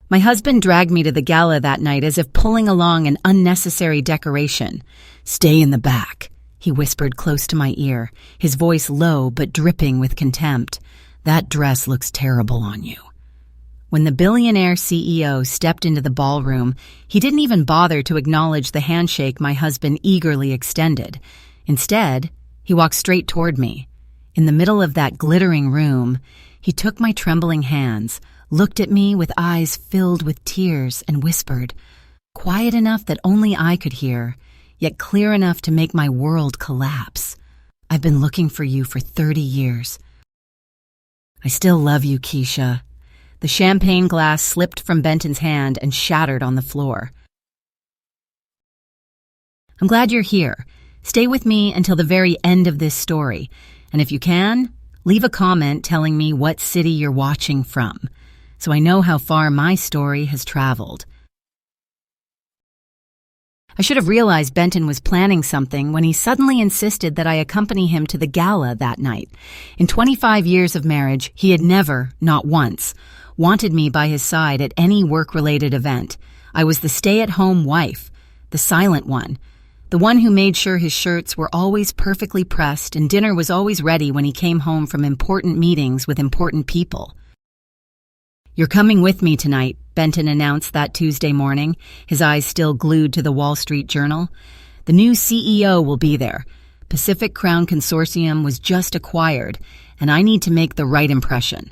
My husband dragged me to the gala that night as if pulling along an unnecessary decoration. "Stay in the back," he whispered close to my ear, his voice low but dripping with contempt. "That dress looks terrible on you." When the billionaire CEO stepped into the ballroom, he didn't even bother to acknowledge the handshake my husband eagerly extended. Instead, he walked straight toward me. In the middle of that glittering room, he took my trembling hands, looked at me with eyes filled with tears, and whispered, quiet enough that only I could hear, yet clear enough to make my world collapse. "I've been looking for you for 30 years. I still love you, Keisha." The champagne glass slipped from Benton's hand and shattered on the floor. "I'm glad you're here. Stay with me until the very end of this story, and if you can, leave a comment telling me what city you're watching from, so I know how far my story has traveled." I should have realized Benton was planning something when he suddenly insisted that I accompany him to the gala that night. In 25 years of marriage, he had never, not once, wanted me by his side at any work-related event. I was the stay-at-home wife, the silent one, the one who made sure his shirts were always perfectly pressed and dinner was always ready when he came home from important meetings with important people. "You're coming with me tonight," Benton announced that Tuesday morning, his eyes still glued to the Wall Street Journal. "The new CEO will be there. Pacific Crown Consortium was just acquired, and I need to make the right impression."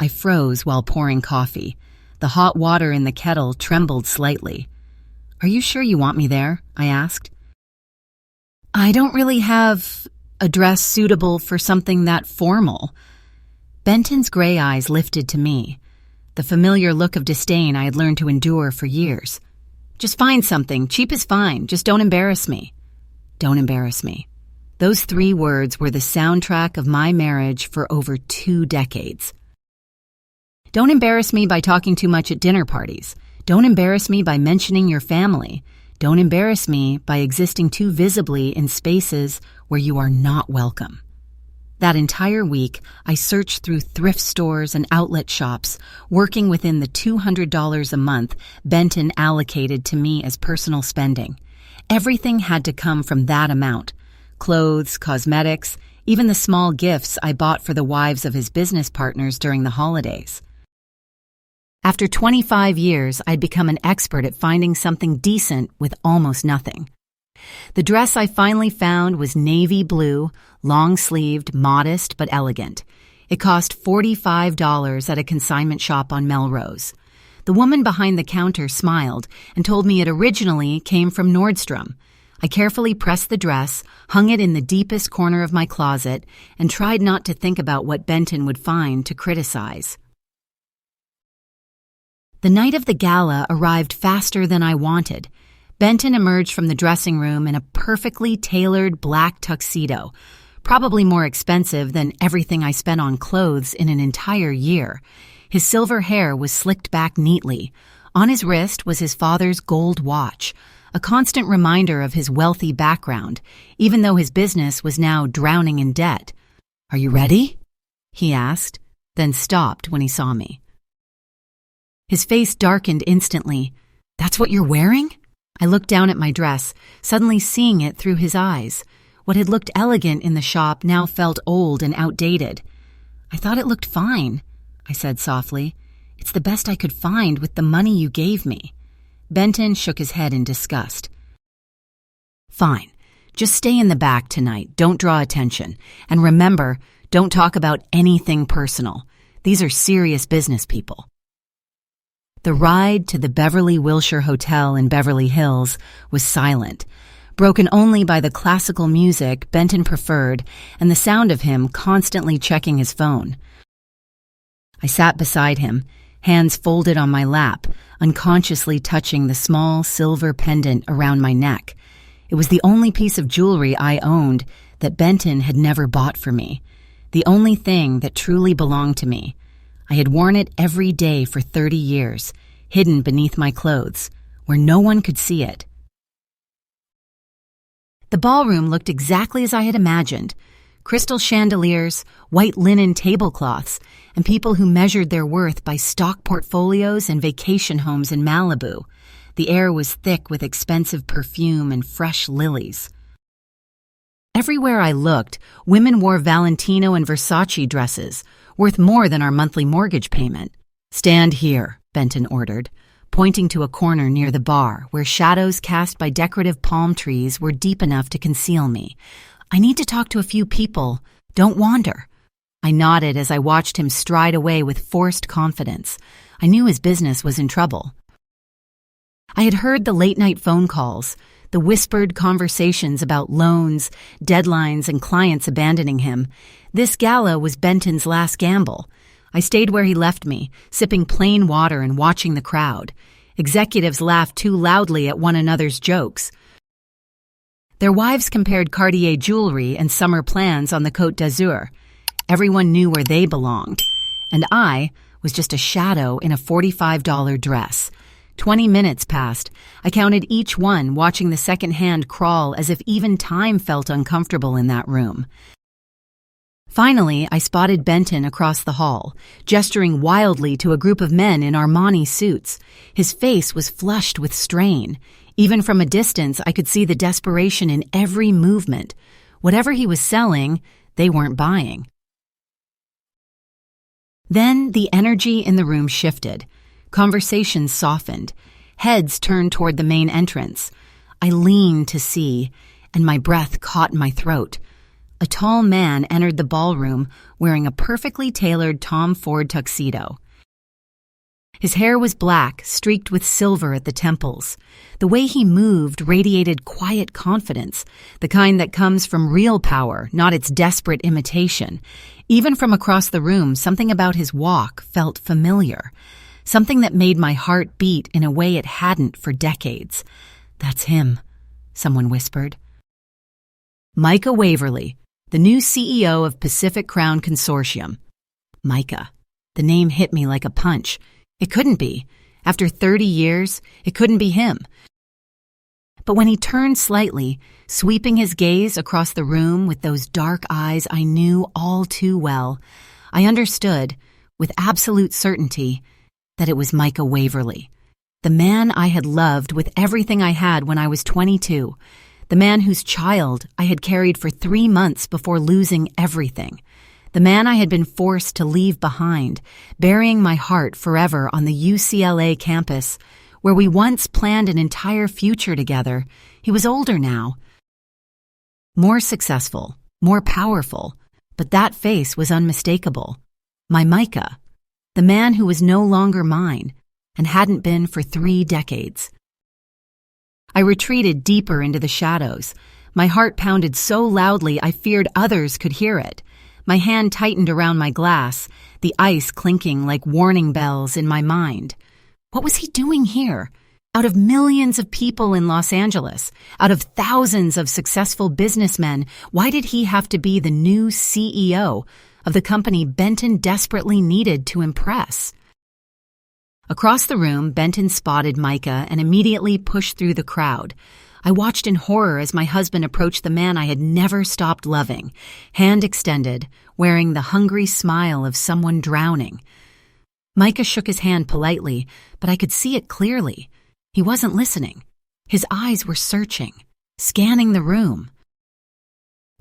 I froze while pouring coffee. The hot water in the kettle trembled slightly. "Are you sure you want me there?" I asked. "I don't really have a dress suitable for something that formal." Benton's gray eyes lifted to me, the familiar look of disdain I had learned to endure for years. "Just find something. Cheap is fine. Just don't embarrass me." Don't embarrass me. Those 3 words were the soundtrack of my marriage for over 2 decades. Don't embarrass me by talking too much at dinner parties. Don't embarrass me by mentioning your family. Don't embarrass me by existing too visibly in spaces where you are not welcome. That entire week, I searched through thrift stores and outlet shops, working within the $200 a month Benton allocated to me as personal spending. Everything had to come from that amount. Clothes, cosmetics, even the small gifts I bought for the wives of his business partners during the holidays. After 25 years, I'd become an expert at finding something decent with almost nothing. The dress I finally found was navy blue, long-sleeved, modest but elegant. It cost $45 at a consignment shop on Melrose. The woman behind the counter smiled and told me it originally came from Nordstrom. I carefully pressed the dress, hung it in the deepest corner of my closet, and tried not to think about what Benton would find to criticize. The night of the gala arrived faster than I wanted. Benton emerged from the dressing room in a perfectly tailored black tuxedo, probably more expensive than everything I spent on clothes in an entire year. His silver hair was slicked back neatly. On his wrist was his father's gold watch, a constant reminder of his wealthy background, even though his business was now drowning in debt. "Are you ready?" he asked, then stopped when he saw me. His face darkened instantly. "That's what you're wearing?" I looked down at my dress, suddenly seeing it through his eyes. What had looked elegant in the shop now felt old and outdated. "I thought it looked fine," I said softly. "It's the best I could find with the money you gave me." Benton shook his head in disgust. "Fine. Just stay in the back tonight. Don't draw attention. And remember, don't talk about anything personal. These are serious business people." The ride to the Beverly Wilshire Hotel in Beverly Hills was silent, broken only by the classical music Benton preferred and the sound of him constantly checking his phone. I sat beside him, hands folded on my lap, unconsciously touching the small silver pendant around my neck. It was the only piece of jewelry I owned that Benton had never bought for me, the only thing that truly belonged to me. I had worn it every day for 30 years, hidden beneath my clothes, where no one could see it. The ballroom looked exactly as I had imagined. crystal chandeliers, white linen tablecloths, and people who measured their worth by stock portfolios and vacation homes in Malibu. The air was thick with expensive perfume and fresh lilies. Everywhere I looked, women wore Valentino and Versace dresses, worth more than our monthly mortgage payment. "Stand here," Benton ordered, pointing to a corner near the bar where shadows cast by decorative palm trees were deep enough to conceal me. "I need to talk to a few people. Don't wander." I nodded as I watched him stride away with forced confidence. I knew his business was in trouble. I had heard the late-night phone calls, the whispered conversations about loans, deadlines, and clients abandoning him. This gala was Benton's last gamble. I stayed where he left me, sipping plain water and watching the crowd. Executives laughed too loudly at one another's jokes. Their wives compared Cartier jewelry and summer plans on the Côte d'Azur. Everyone knew where they belonged, and I was just a shadow in a $45 dress. 20 minutes passed. I counted each one, watching the second hand crawl as if even time felt uncomfortable in that room. Finally, I spotted Benton across the hall, gesturing wildly to a group of men in Armani suits. His face was flushed with strain. Even from a distance, I could see the desperation in every movement. Whatever he was selling, they weren't buying. Then the energy in the room shifted. Conversations softened. Heads turned toward the main entrance. I leaned to see, and my breath caught in my throat. A tall man entered the ballroom wearing a perfectly tailored Tom Ford tuxedo. His hair was black, streaked with silver at the temples. The way he moved radiated quiet confidence, the kind that comes from real power, not its desperate imitation. Even from across the room, something about his walk felt familiar. Something that made my heart beat in a way it hadn't for decades. "That's him," someone whispered. Micah Waverly, the new CEO of Pacific Crown Consortium. Micah. The name hit me like a punch. It couldn't be. After 30 years, it couldn't be him. But when he turned slightly, sweeping his gaze across the room with those dark eyes I knew all too well, I understood, with absolute certainty, that it was Micah Waverly, the man I had loved with everything I had when I was 22, the man whose child I had carried for 3 months before losing everything, the man I had been forced to leave behind, burying my heart forever on the UCLA campus, where we once planned an entire future together. He was older now, more successful, more powerful, but that face was unmistakable. My Micah. The man who was no longer mine, and hadn't been for 3 decades. I retreated deeper into the shadows. My heart pounded so loudly I feared others could hear it. My hand tightened around my glass, the ice clinking like warning bells in my mind. What was he doing here? Out of millions of people in Los Angeles, out of thousands of successful businessmen, why did he have to be the new CEO of the company Benton desperately needed to impress? Across the room, Benton spotted Micah and immediately pushed through the crowd. I watched in horror as my husband approached the man I had never stopped loving, hand extended, wearing the hungry smile of someone drowning. Micah shook his hand politely, but I could see it clearly. He wasn't listening. His eyes were searching, scanning the room,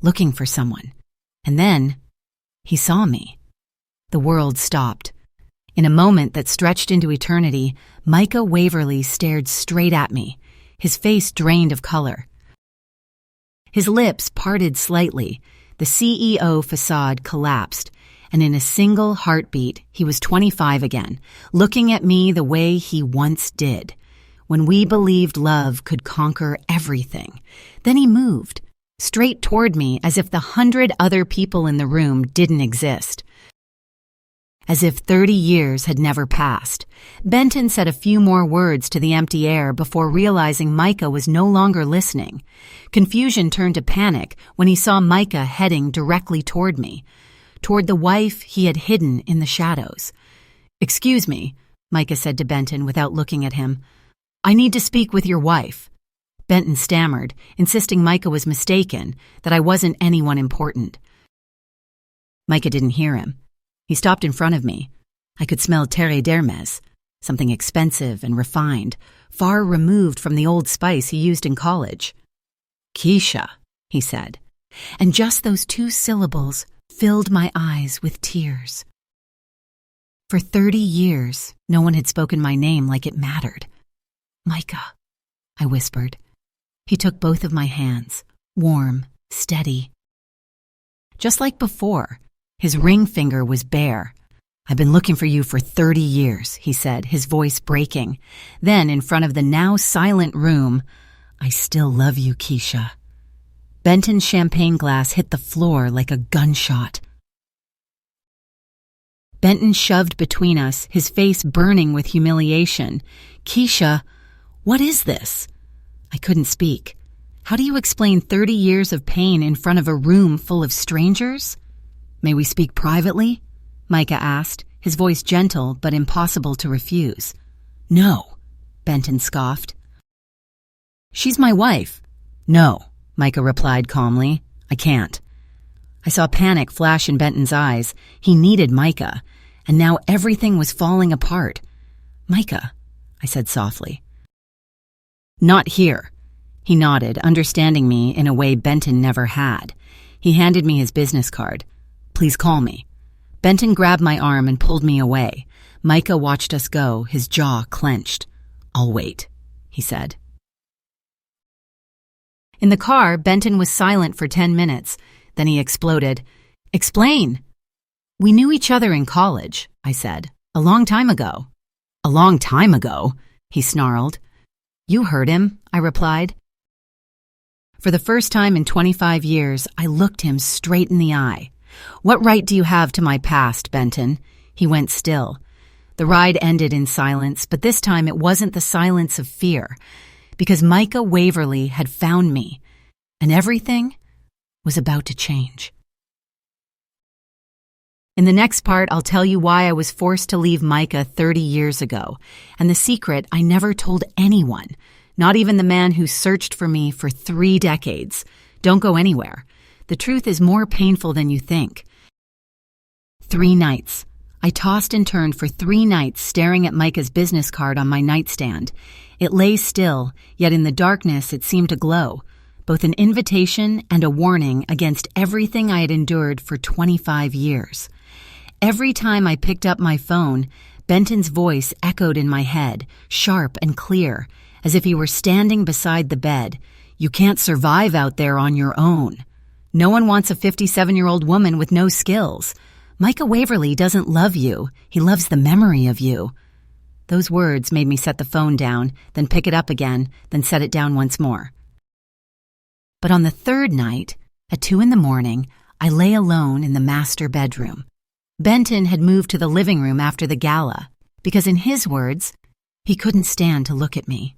looking for someone. And then he saw me. The world stopped. In a moment that stretched into eternity, Micah Waverly stared straight at me, his face drained of color. His lips parted slightly, the CEO facade collapsed, and in a single heartbeat, he was 25 again, looking at me the way he once did, when we believed love could conquer everything. Then he moved, straight toward me as if the 100 other people in the room didn't exist. As if 30 years had never passed. Benton said a few more words to the empty air before realizing Micah was no longer listening. Confusion turned to panic when he saw Micah heading directly toward me, toward the wife he had hidden in the shadows. "Excuse me," Micah said to Benton without looking at him. "I need to speak with your wife." Benton stammered, insisting Micah was mistaken, that I wasn't anyone important. Micah didn't hear him. He stopped in front of me. I could smell terre d'hermes, something expensive and refined, far removed from the old spice he used in college. "Keisha," he said, and just those two syllables filled my eyes with tears. For 30 years, no one had spoken my name like it mattered. "Micah," I whispered. He took both of my hands, warm, steady. Just like before, his ring finger was bare. "I've been looking for you for 30 years, he said, his voice breaking. Then, in front of the now silent room, "I still love you, Keisha." Benton's champagne glass hit the floor like a gunshot. Benton shoved between us, his face burning with humiliation. "Keisha, what is this?" I couldn't speak. How do you explain 30 years of pain in front of a room full of strangers? "May we speak privately?" Micah asked, his voice gentle but impossible to refuse. "No," Benton scoffed. "She's my wife." "No," Micah replied calmly. "I can't." I saw panic flash in Benton's eyes. He needed Micah, and now everything was falling apart. "Micah," I said softly. "Not here." He nodded, understanding me in a way Benton never had. He handed me his business card. "Please call me." Benton grabbed my arm and pulled me away. Micah watched us go, his jaw clenched. "I'll wait," he said. In the car, Benton was silent for 10 minutes. Then he exploded. "Explain." "We knew each other in college," I said. "A long time ago." "A long time ago?" he snarled. "You heard him," I replied. For the first time in 25 years, I looked him straight in the eye. "What right do you have to my past, Benton?" He went still. The ride ended in silence, but this time it wasn't the silence of fear, because Micah Waverly had found me, and everything was about to change. In the next part, I'll tell you why I was forced to leave Micah 30 years ago, and the secret I never told anyone, not even the man who searched for me for 3 decades. Don't go anywhere. The truth is more painful than you think. 3 nights. I tossed and turned for 3 nights staring at Micah's business card on my nightstand. It lay still, yet in the darkness it seemed to glow, both an invitation and a warning against everything I had endured for 25 years. Every time I picked up my phone, Benton's voice echoed in my head, sharp and clear, as if he were standing beside the bed. "You can't survive out there on your own. No one wants a 57-year-old woman with no skills. Micah Waverly doesn't love you. He loves the memory of you." Those words made me set the phone down, then pick it up again, then set it down once more. But on the 3rd night, at 2 a.m, I lay alone in the master bedroom. Benton had moved to the living room after the gala, because in his words, he couldn't stand to look at me.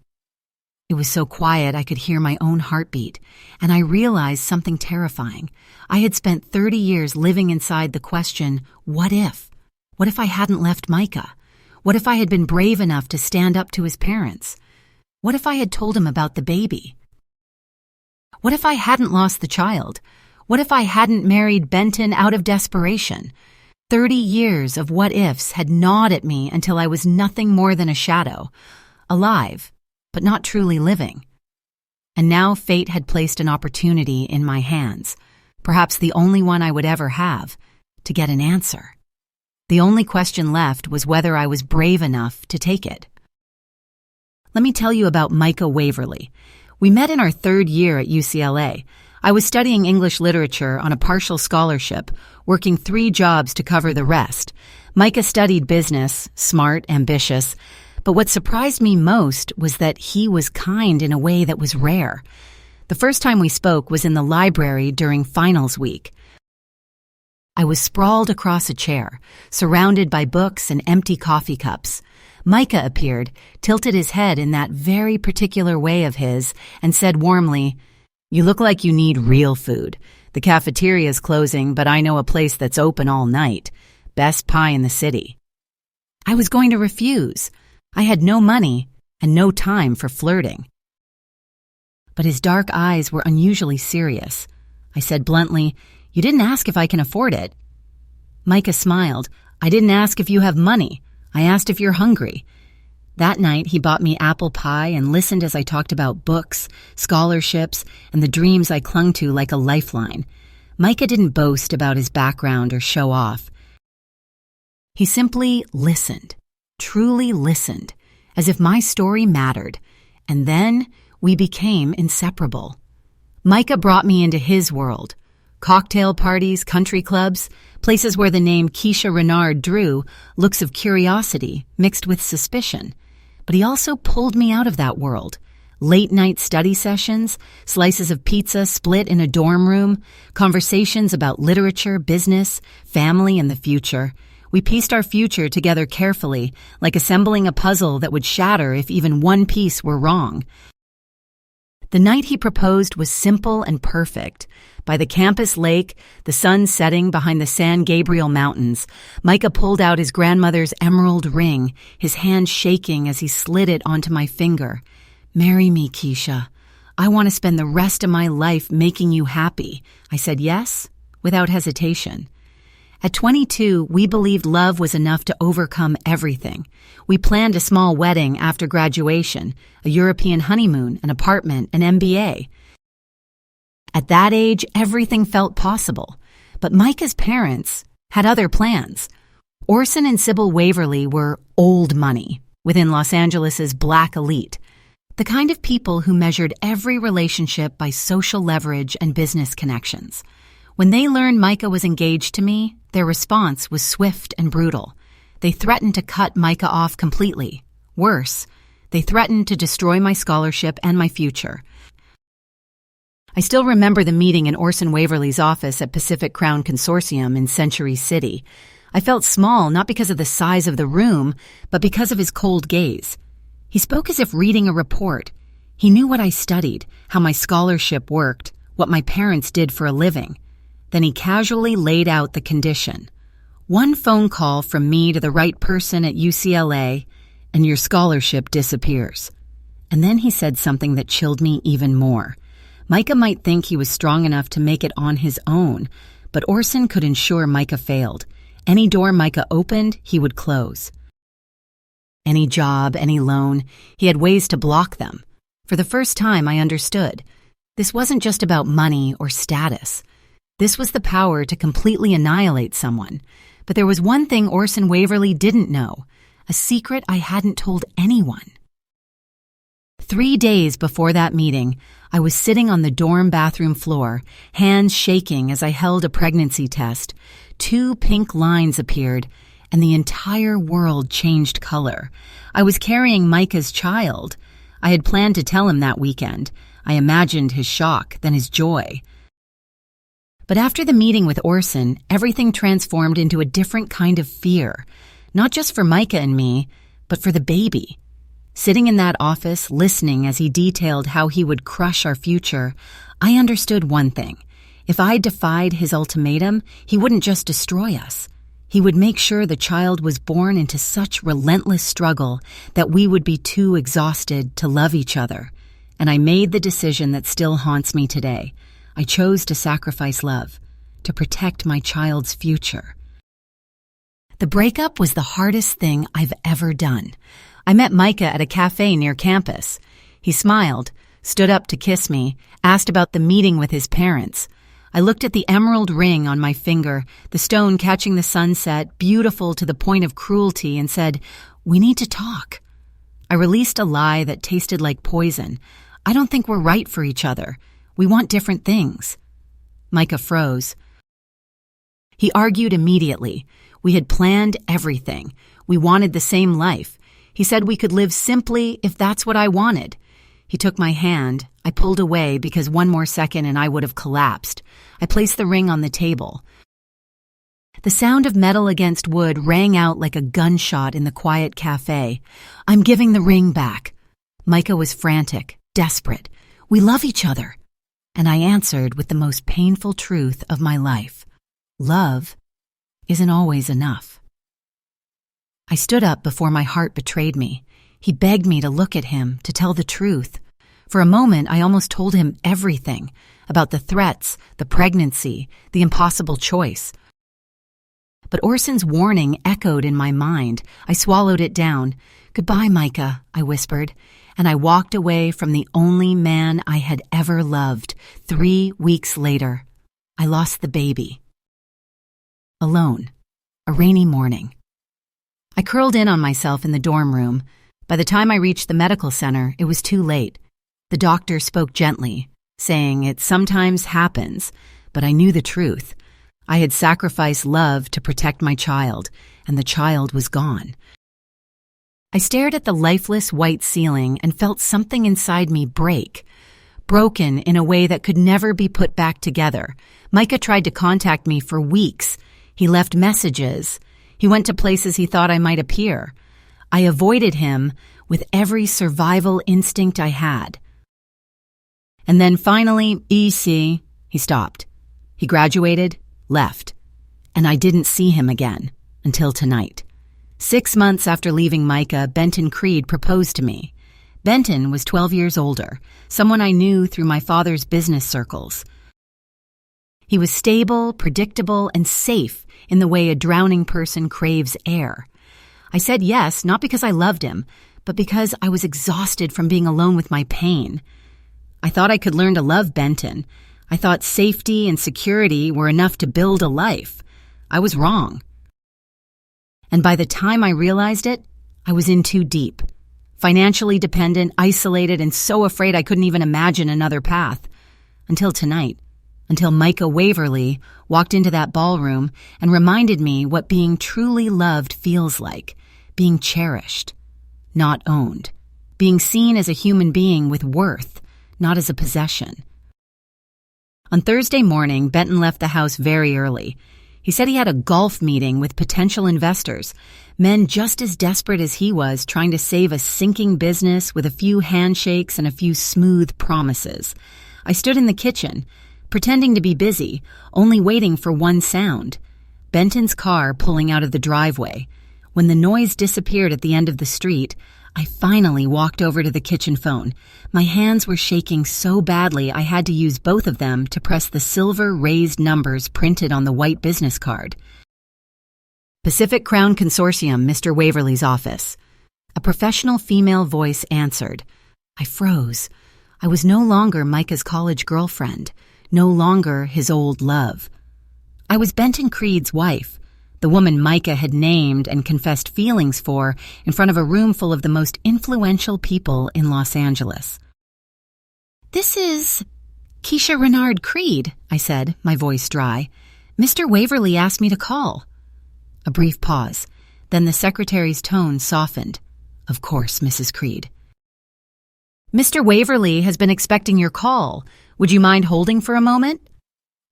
It was so quiet I could hear my own heartbeat, and I realized something terrifying. I had spent 30 years living inside the question, what if? What if I hadn't left Micah? What if I had been brave enough to stand up to his parents? What if I had told him about the baby? What if I hadn't lost the child? What if I hadn't married Benton out of desperation? 30 years of what-ifs had gnawed at me until I was nothing more than a shadow, alive, but not truly living. And now fate had placed an opportunity in my hands, perhaps the only one I would ever have, to get an answer. The only question left was whether I was brave enough to take it. Let me tell you about Micah Waverly. We met in our 3rd year at UCLA. I was studying English literature on a partial scholarship, working 3 jobs to cover the rest. Micah studied business, smart, ambitious, but what surprised me most was that he was kind in a way that was rare. The first time we spoke was in the library during finals week. I was sprawled across a chair, surrounded by books and empty coffee cups. Micah appeared, tilted his head in that very particular way of his, and said warmly, "You look like you need real food. The cafeteria's closing, but I know a place that's open all night. Best pie in the city." I was going to refuse. I had no money and no time for flirting. But his dark eyes were unusually serious. I said bluntly, "You didn't ask if I can afford it." Micah smiled. "I didn't ask if you have money. I asked if you're hungry." That night, he bought me apple pie and listened as I talked about books, scholarships, and the dreams I clung to like a lifeline. Micah didn't boast about his background or show off. He simply listened, truly listened, as if my story mattered. And then we became inseparable. Micah brought me into his world. Cocktail parties, country clubs, places where the name Keisha Renard drew looks of curiosity mixed with suspicion. But he also pulled me out of that world. Late-night study sessions, slices of pizza split in a dorm room, conversations about literature, business, family, and the future. We pieced our future together carefully, like assembling a puzzle that would shatter if even one piece were wrong. The night he proposed was simple and perfect. By the campus lake, the sun setting behind the San Gabriel Mountains, Micah pulled out his grandmother's emerald ring, his hand shaking as he slid it onto my finger. "Marry me, Keisha. I want to spend the rest of my life making you happy." I said yes, without hesitation. At 22, we believed love was enough to overcome everything. We planned a small wedding after graduation, a European honeymoon, an apartment, an MBA. At that age, everything felt possible. But Micah's parents had other plans. Orson and Sybil Waverly were old money within Los Angeles's black elite, the kind of people who measured every relationship by social leverage and business connections. When they learned Micah was engaged to me, their response was swift and brutal. They threatened to cut Micah off completely. Worse, they threatened to destroy my scholarship and my future. I still remember the meeting in Orson Waverly's office at Pacific Crown Consortium in Century City. I felt small not because of the size of the room, but because of his cold gaze. He spoke as if reading a report. He knew what I studied, how my scholarship worked, what my parents did for a living. Then he casually laid out the condition. One phone call from me to the right person at UCLA, and your scholarship disappears. And then he said something that chilled me even more. Micah might think he was strong enough to make it on his own, but Orson could ensure Micah failed. Any door Micah opened, he would close. Any job, any loan, he had ways to block them. For the first time, I understood. This wasn't just about money or status. This was the power to completely annihilate someone. But there was one thing Orson Waverly didn't know, a secret I hadn't told anyone. 3 days before that meeting, I was sitting on the dorm bathroom floor, hands shaking as I held a pregnancy test. 2 pink lines appeared, and the entire world changed color. I was carrying Micah's child. I had planned to tell him that weekend. I imagined his shock, then his joy. But after the meeting with Orson, everything transformed into a different kind of fear, not just for Micah and me, but for the baby. Sitting in that office, listening as he detailed how he would crush our future, I understood one thing. If I defied his ultimatum, he wouldn't just destroy us. He would make sure the child was born into such relentless struggle that we would be too exhausted to love each other. And I made the decision that still haunts me today. I chose to sacrifice love, to protect my child's future. The breakup was the hardest thing I've ever done. I met Micah at a cafe near campus. He smiled, stood up to kiss me, asked about the meeting with his parents. I looked at the emerald ring on my finger, the stone catching the sunset, beautiful to the point of cruelty, and said, "We need to talk." I released a lie that tasted like poison. "I don't think we're right for each other. We want different things." Micah froze. He argued immediately. We had planned everything. We wanted the same life. He said we could live simply if that's what I wanted. He took my hand. I pulled away because one more second and I would have collapsed. I placed the ring on the table. The sound of metal against wood rang out like a gunshot in the quiet cafe. "I'm giving the ring back." Micah was frantic, desperate. "We love each other." And I answered with the most painful truth of my life. Love isn't always enough. I stood up before my heart betrayed me. He begged me to look at him, to tell the truth. For a moment, I almost told him everything about the threats, the pregnancy, the impossible choice. But Orson's warning echoed in my mind. I swallowed it down. "Goodbye, Micah," I whispered, and I walked away from the only man I had ever loved. 3 weeks later, I lost the baby. Alone. A rainy morning. I curled in on myself in the dorm room. By the time I reached the medical center, it was too late. The doctor spoke gently, saying it sometimes happens, but I knew the truth. I had sacrificed love to protect my child, and the child was gone. I stared at the lifeless white ceiling and felt something inside me break. Broken in a way that could never be put back together. Micah tried to contact me for weeks. He left messages. He went to places he thought I might appear. I avoided him with every survival instinct I had. And then finally, he stopped. He graduated, left, and I didn't see him again until tonight. 6 months after leaving Micah, Benton Creed proposed to me. Benton was 12 years older, someone I knew through my father's business circles. He was stable, predictable, and safe in the way a drowning person craves air. I said yes, not because I loved him, but because I was exhausted from being alone with my pain. I thought I could learn to love Benton. I thought safety and security were enough to build a life. I was wrong. And by the time I realized it, I was in too deep. Financially dependent, isolated, and so afraid I couldn't even imagine another path. Until tonight. Until Micah Waverly walked into that ballroom and reminded me what being truly loved feels like. Being cherished, not owned. Being seen as a human being with worth, not as a possession. On Thursday morning, Benton left the house very early. He said he had a golf meeting with potential investors, men just as desperate as he was trying to save a sinking business with a few handshakes and a few smooth promises. I stood in the kitchen, pretending to be busy, only waiting for one sound. Benton's car pulling out of the driveway. When the noise disappeared at the end of the street, I finally walked over to the kitchen phone. My hands were shaking so badly I had to use both of them to press the silver raised numbers printed on the white business card. Pacific Crown Consortium, Mr. Waverly's office. A professional female voice answered. I froze. I was no longer Micah's college girlfriend, no longer his old love. I was Benton Creed's wife, the woman Micah had named and confessed feelings for in front of a room full of the most influential people in Los Angeles. This is Keisha Renard Creed, I said, my voice dry. Mr. Waverly asked me to call. A brief pause. Then the secretary's tone softened. Of course, Mrs. Creed. Mr. Waverly has been expecting your call. Would you mind holding for a moment?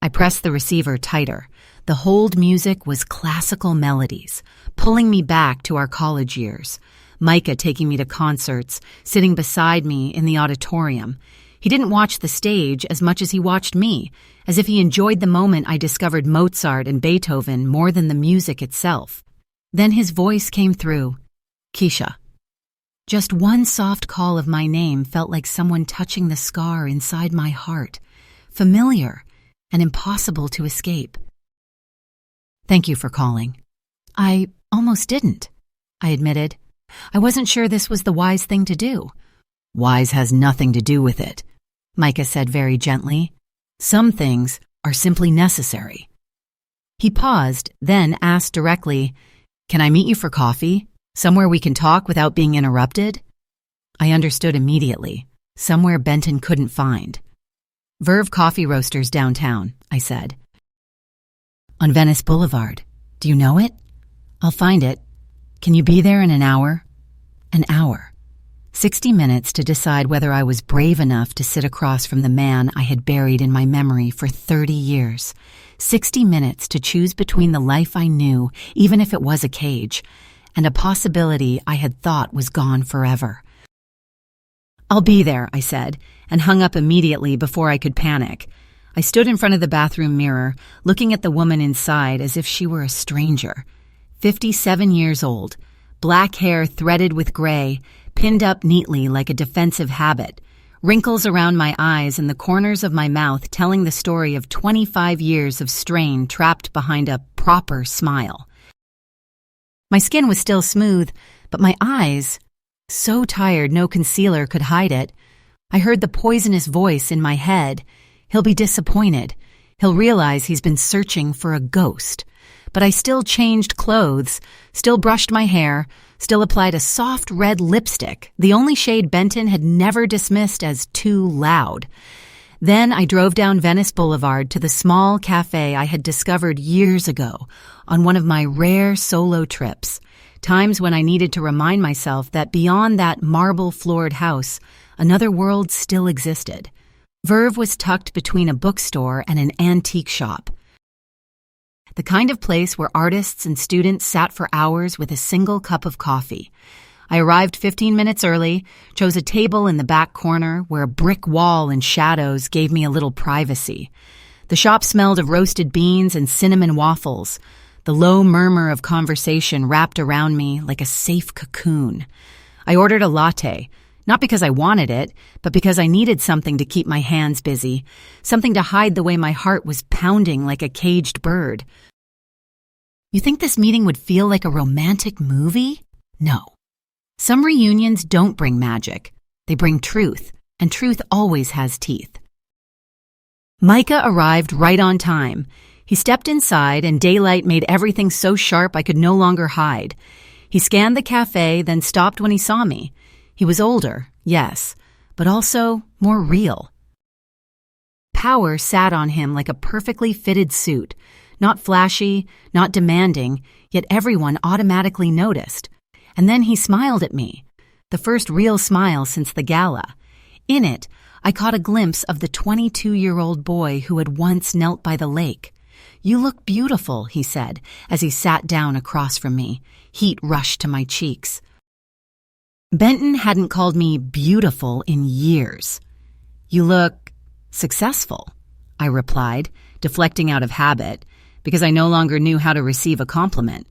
I pressed the receiver tighter. The hold music was classical melodies, pulling me back to our college years. Micah taking me to concerts, sitting beside me in the auditorium. He didn't watch the stage as much as he watched me, as if he enjoyed the moment I discovered Mozart and Beethoven more than the music itself. Then his voice came through. Keisha. Just one soft call of my name felt like someone touching the scar inside my heart, familiar and impossible to escape. Thank you for calling. I almost didn't, I admitted. I wasn't sure this was the wise thing to do. Wise has nothing to do with it, Micah said very gently. Some things are simply necessary. He paused, then asked directly, Can I meet you for coffee? Somewhere we can talk without being interrupted? I understood immediately. Somewhere Benton couldn't find. Verve Coffee Roasters downtown, I said. On Venice Boulevard. Do you know it? I'll find it. Can you be there in an hour? An hour. 60 minutes to decide whether I was brave enough to sit across from the man I had buried in my memory for 30 years. 60 minutes to choose between the life I knew, even if it was a cage, and a possibility I had thought was gone forever. I'll be there, I said, and hung up immediately before I could panic. I stood in front of the bathroom mirror, looking at the woman inside as if she were a stranger. 57 years old, black hair threaded with gray, pinned up neatly like a defensive habit, wrinkles around my eyes and the corners of my mouth telling the story of 25 years of strain trapped behind a proper smile. My skin was still smooth, but my eyes, so tired no concealer could hide it. I heard the poisonous voice in my head. He'll be disappointed. He'll realize he's been searching for a ghost. But I still changed clothes, still brushed my hair, still applied a soft red lipstick, the only shade Benton had never dismissed as too loud. Then I drove down Venice Boulevard to the small cafe I had discovered years ago on one of my rare solo trips, times when I needed to remind myself that beyond that marble-floored house, another world still existed. Verve was tucked between a bookstore and an antique shop. The kind of place where artists and students sat for hours with a single cup of coffee. I arrived 15 minutes early, chose a table in the back corner where a brick wall and shadows gave me a little privacy. The shop smelled of roasted beans and cinnamon waffles. The low murmur of conversation wrapped around me like a safe cocoon. I ordered a latte. Not because I wanted it, but because I needed something to keep my hands busy, something to hide the way my heart was pounding like a caged bird. You think this meeting would feel like a romantic movie? No. Some reunions don't bring magic. They bring truth, and truth always has teeth. Micah arrived right on time. He stepped inside, and daylight made everything so sharp I could no longer hide. He scanned the cafe, then stopped when he saw me. He was older, yes, but also more real. Power sat on him like a perfectly fitted suit, not flashy, not demanding, yet everyone automatically noticed. And then he smiled at me, the first real smile since the gala. In it, I caught a glimpse of the 22-year-old boy who had once knelt by the lake. "You look beautiful," he said, as he sat down across from me. Heat rushed to my cheeks. Benton hadn't called me beautiful in years. "You look successful," I replied, deflecting out of habit, because I no longer knew how to receive a compliment.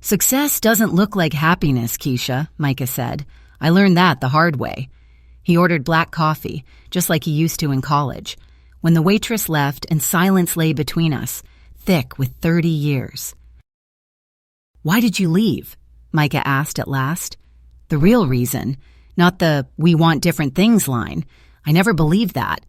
"Success doesn't look like happiness, Keisha," Micah said. "I learned that the hard way." He ordered black coffee, just like he used to in college, when the waitress left and silence lay between us, thick with 30 years. "Why did you leave?" Micah asked at last. The real reason, not the "we want different things" line. I never believed that.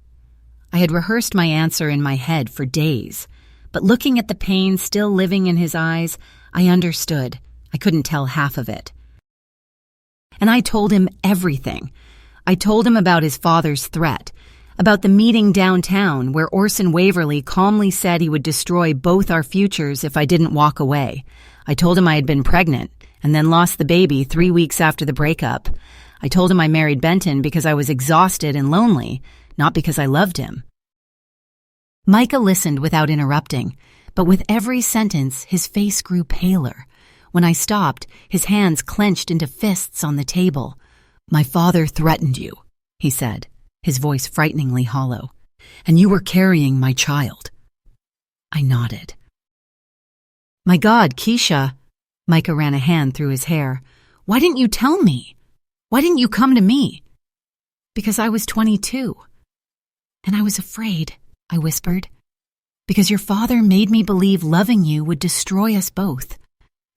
I had rehearsed my answer in my head for days, but looking at the pain still living in his eyes, I understood. I couldn't tell half of it. And I told him everything. I told him about his father's threat, about the meeting downtown where Orson Waverly calmly said he would destroy both our futures if I didn't walk away. I told him I had been pregnant and then lost the baby 3 weeks after the breakup. I told him I married Benton because I was exhausted and lonely, not because I loved him. Micah listened without interrupting, but with every sentence his face grew paler. When I stopped, his hands clenched into fists on the table. "My father threatened you," he said, his voice frighteningly hollow, "and you were carrying my child." I nodded. "My God, Keisha," Micah ran a hand through his hair. "Why didn't you tell me? Why didn't you come to me?" "Because I was 22. And I was afraid," I whispered. "Because your father made me believe loving you would destroy us both.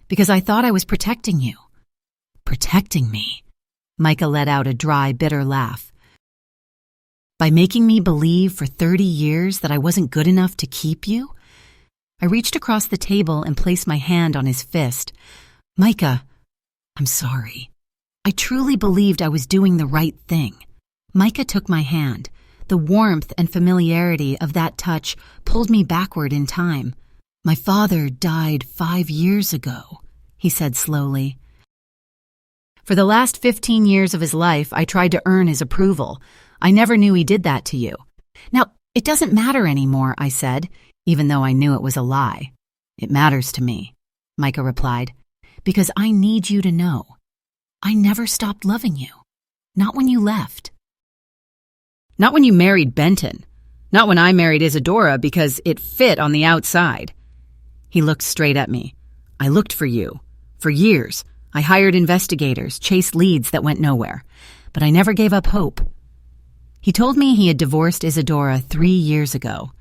Because I thought I was protecting you." "Protecting me?" Micah let out a dry, bitter laugh. "By making me believe for 30 years that I wasn't good enough to keep you?" I reached across the table and placed my hand on his fist. "Micah, I'm sorry. I truly believed I was doing the right thing." Micah took my hand. The warmth and familiarity of that touch pulled me backward in time. "My father died 5 years ago," he said slowly. "For the last 15 years of his life, I tried to earn his approval. I never knew he did that to you." "Now, it doesn't matter anymore," I said, even though I knew it was a lie. "It matters to me," Micah replied, "because I need you to know. I never stopped loving you. Not when you left. Not when you married Benton. Not when I married Isadora because it fit on the outside." He looked straight at me. "I looked for you. For years. I hired investigators, chased leads that went nowhere. But I never gave up hope." He told me he had divorced Isadora 3 years ago.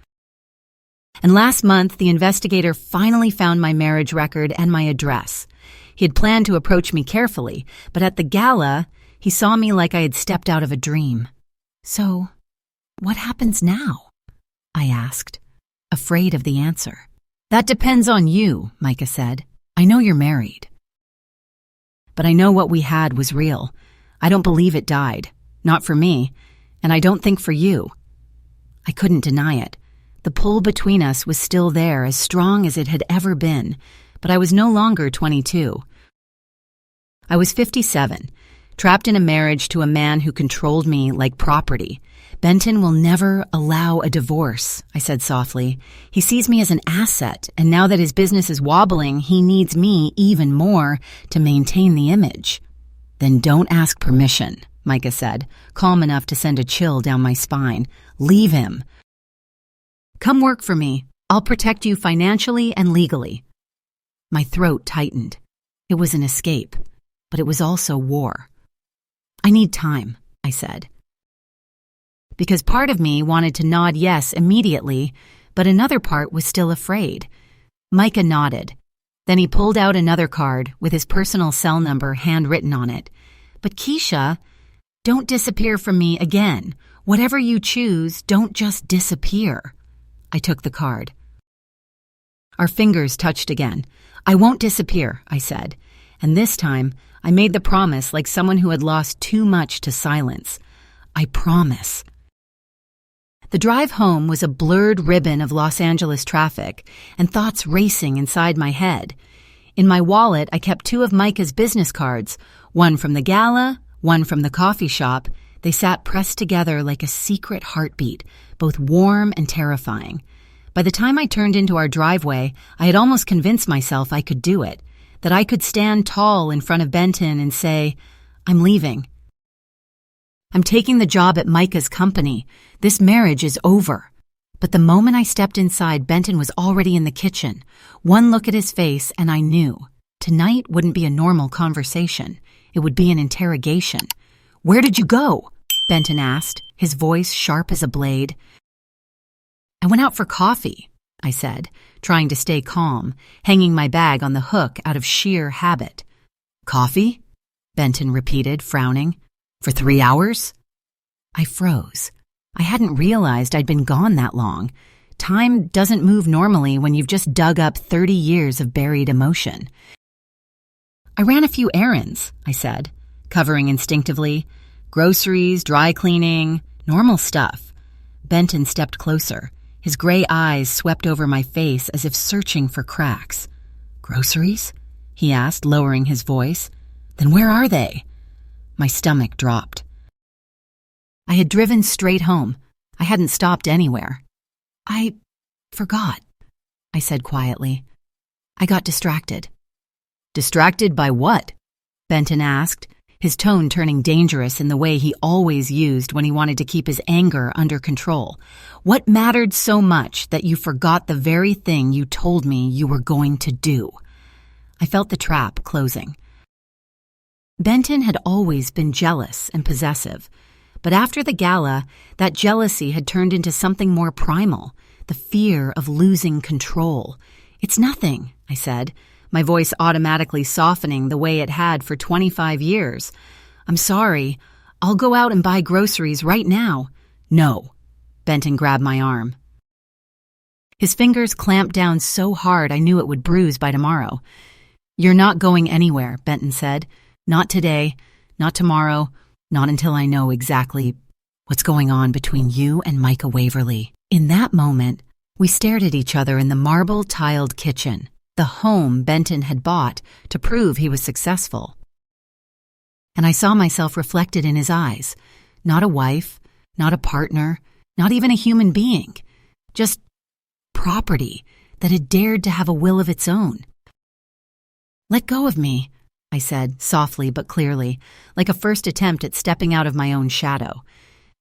And last month, the investigator finally found my marriage record and my address. He had planned to approach me carefully, but at the gala, he saw me like I had stepped out of a dream. So, what happens now? I asked, afraid of the answer. That depends on you, Micah said. I know you're married. But I know what we had was real. I don't believe it died. Not for me. And I don't think for you. I couldn't deny it. The pull between us was still there, as strong as it had ever been, but I was no longer 22. I was 57, trapped in a marriage to a man who controlled me like property. Benton will never allow a divorce, I said softly. He sees me as an asset, and now that his business is wobbling, he needs me even more to maintain the image. Then don't ask permission, Micah said, calm enough to send a chill down my spine. Leave him. Come work for me. I'll protect you financially and legally. My throat tightened. It was an escape, but it was also war. I need time, I said. Because part of me wanted to nod yes immediately, but another part was still afraid. Micah nodded. Then he pulled out another card with his personal cell number handwritten on it. But Keisha, don't disappear from me again. Whatever you choose, don't just disappear. I took the card. Our fingers touched again. I won't disappear, I said. And this time, I made the promise like someone who had lost too much to silence. I promise. The drive home was a blurred ribbon of Los Angeles traffic and thoughts racing inside my head. In my wallet, I kept 2 of Micah's business cards, one from the gala, one from the coffee shop. They sat pressed together like a secret heartbeat, both warm and terrifying. By the time I turned into our driveway, I had almost convinced myself I could do it, that I could stand tall in front of Benton and say, I'm leaving. I'm taking the job at Micah's company. This marriage is over. But the moment I stepped inside, Benton was already in the kitchen. One look at his face and I knew. Tonight wouldn't be a normal conversation. It would be an interrogation. Where did you go? Benton asked, his voice sharp as a blade. I went out for coffee, I said, trying to stay calm, hanging my bag on the hook out of sheer habit. Coffee? Benton repeated, frowning. For 3 hours? I froze. I hadn't realized I'd been gone that long. Time doesn't move normally when you've just dug up 30 years of buried emotion. I ran a few errands, I said, covering instinctively. Groceries, dry cleaning, normal stuff. Benton stepped closer. His gray eyes swept over my face as if searching for cracks. Groceries? He asked, lowering his voice. Then where are they? My stomach dropped. I had driven straight home. I hadn't stopped anywhere. I forgot, I said quietly. I got distracted. Distracted by what? Benton asked, his tone turning dangerous in the way he always used when he wanted to keep his anger under control. What mattered so much that you forgot the very thing you told me you were going to do? I felt the trap closing. Benton had always been jealous and possessive, but after the gala, that jealousy had turned into something more primal, the fear of losing control. It's nothing, I said, my voice automatically softening the way it had for 25 years. I'm sorry. I'll go out and buy groceries right now. No. Benton grabbed my arm. His fingers clamped down so hard I knew it would bruise by tomorrow. You're not going anywhere, Benton said. Not today, not tomorrow, not until I know exactly what's going on between you and Micah Waverly. In that moment, we stared at each other in the marble-tiled kitchen, the home Benton had bought to prove he was successful. And I saw myself reflected in his eyes, not a wife, not a partner, not even a human being, just property that had dared to have a will of its own. Let go of me, I said, softly but clearly, like a first attempt at stepping out of my own shadow.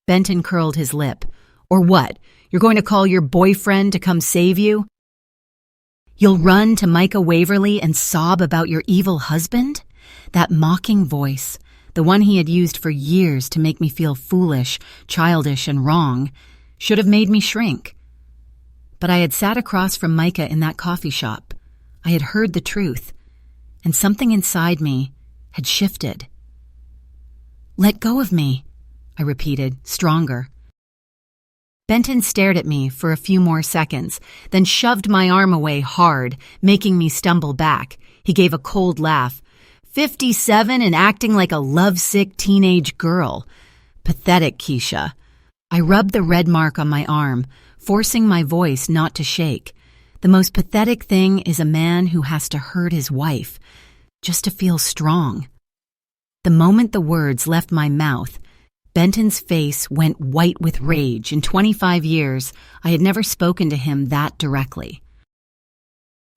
Benton curled his lip. Or what? You're going to call your boyfriend to come save you? You'll run to Micah Waverly and sob about your evil husband? That mocking voice, the one he had used for years to make me feel foolish, childish, and wrong, should have made me shrink. But I had sat across from Micah in that coffee shop. I had heard the truth, and something inside me had shifted. "Let go of me," I repeated, stronger. Benton stared at me for a few more seconds, then shoved my arm away hard, making me stumble back. He gave a cold laugh. 57 and acting like a lovesick teenage girl. Pathetic, Keisha. I rubbed the red mark on my arm, forcing my voice not to shake. The most pathetic thing is a man who has to hurt his wife, just to feel strong. The moment the words left my mouth, Benton's face went white with rage. In 25 years, I had never spoken to him that directly.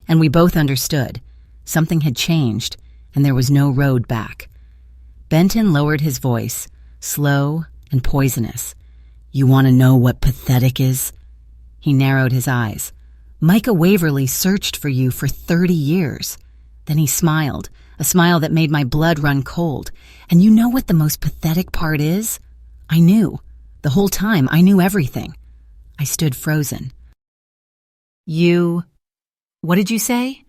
And we both understood. Something had changed, and there was no road back. Benton lowered his voice, slow and poisonous. "You want to know what pathetic is?" He narrowed his eyes. "Micah Waverly searched for you for 30 years. Then he smiled, a smile that made my blood run cold. "And you know what the most pathetic part is? I knew. The whole time, I knew everything." I stood frozen. What did you say?"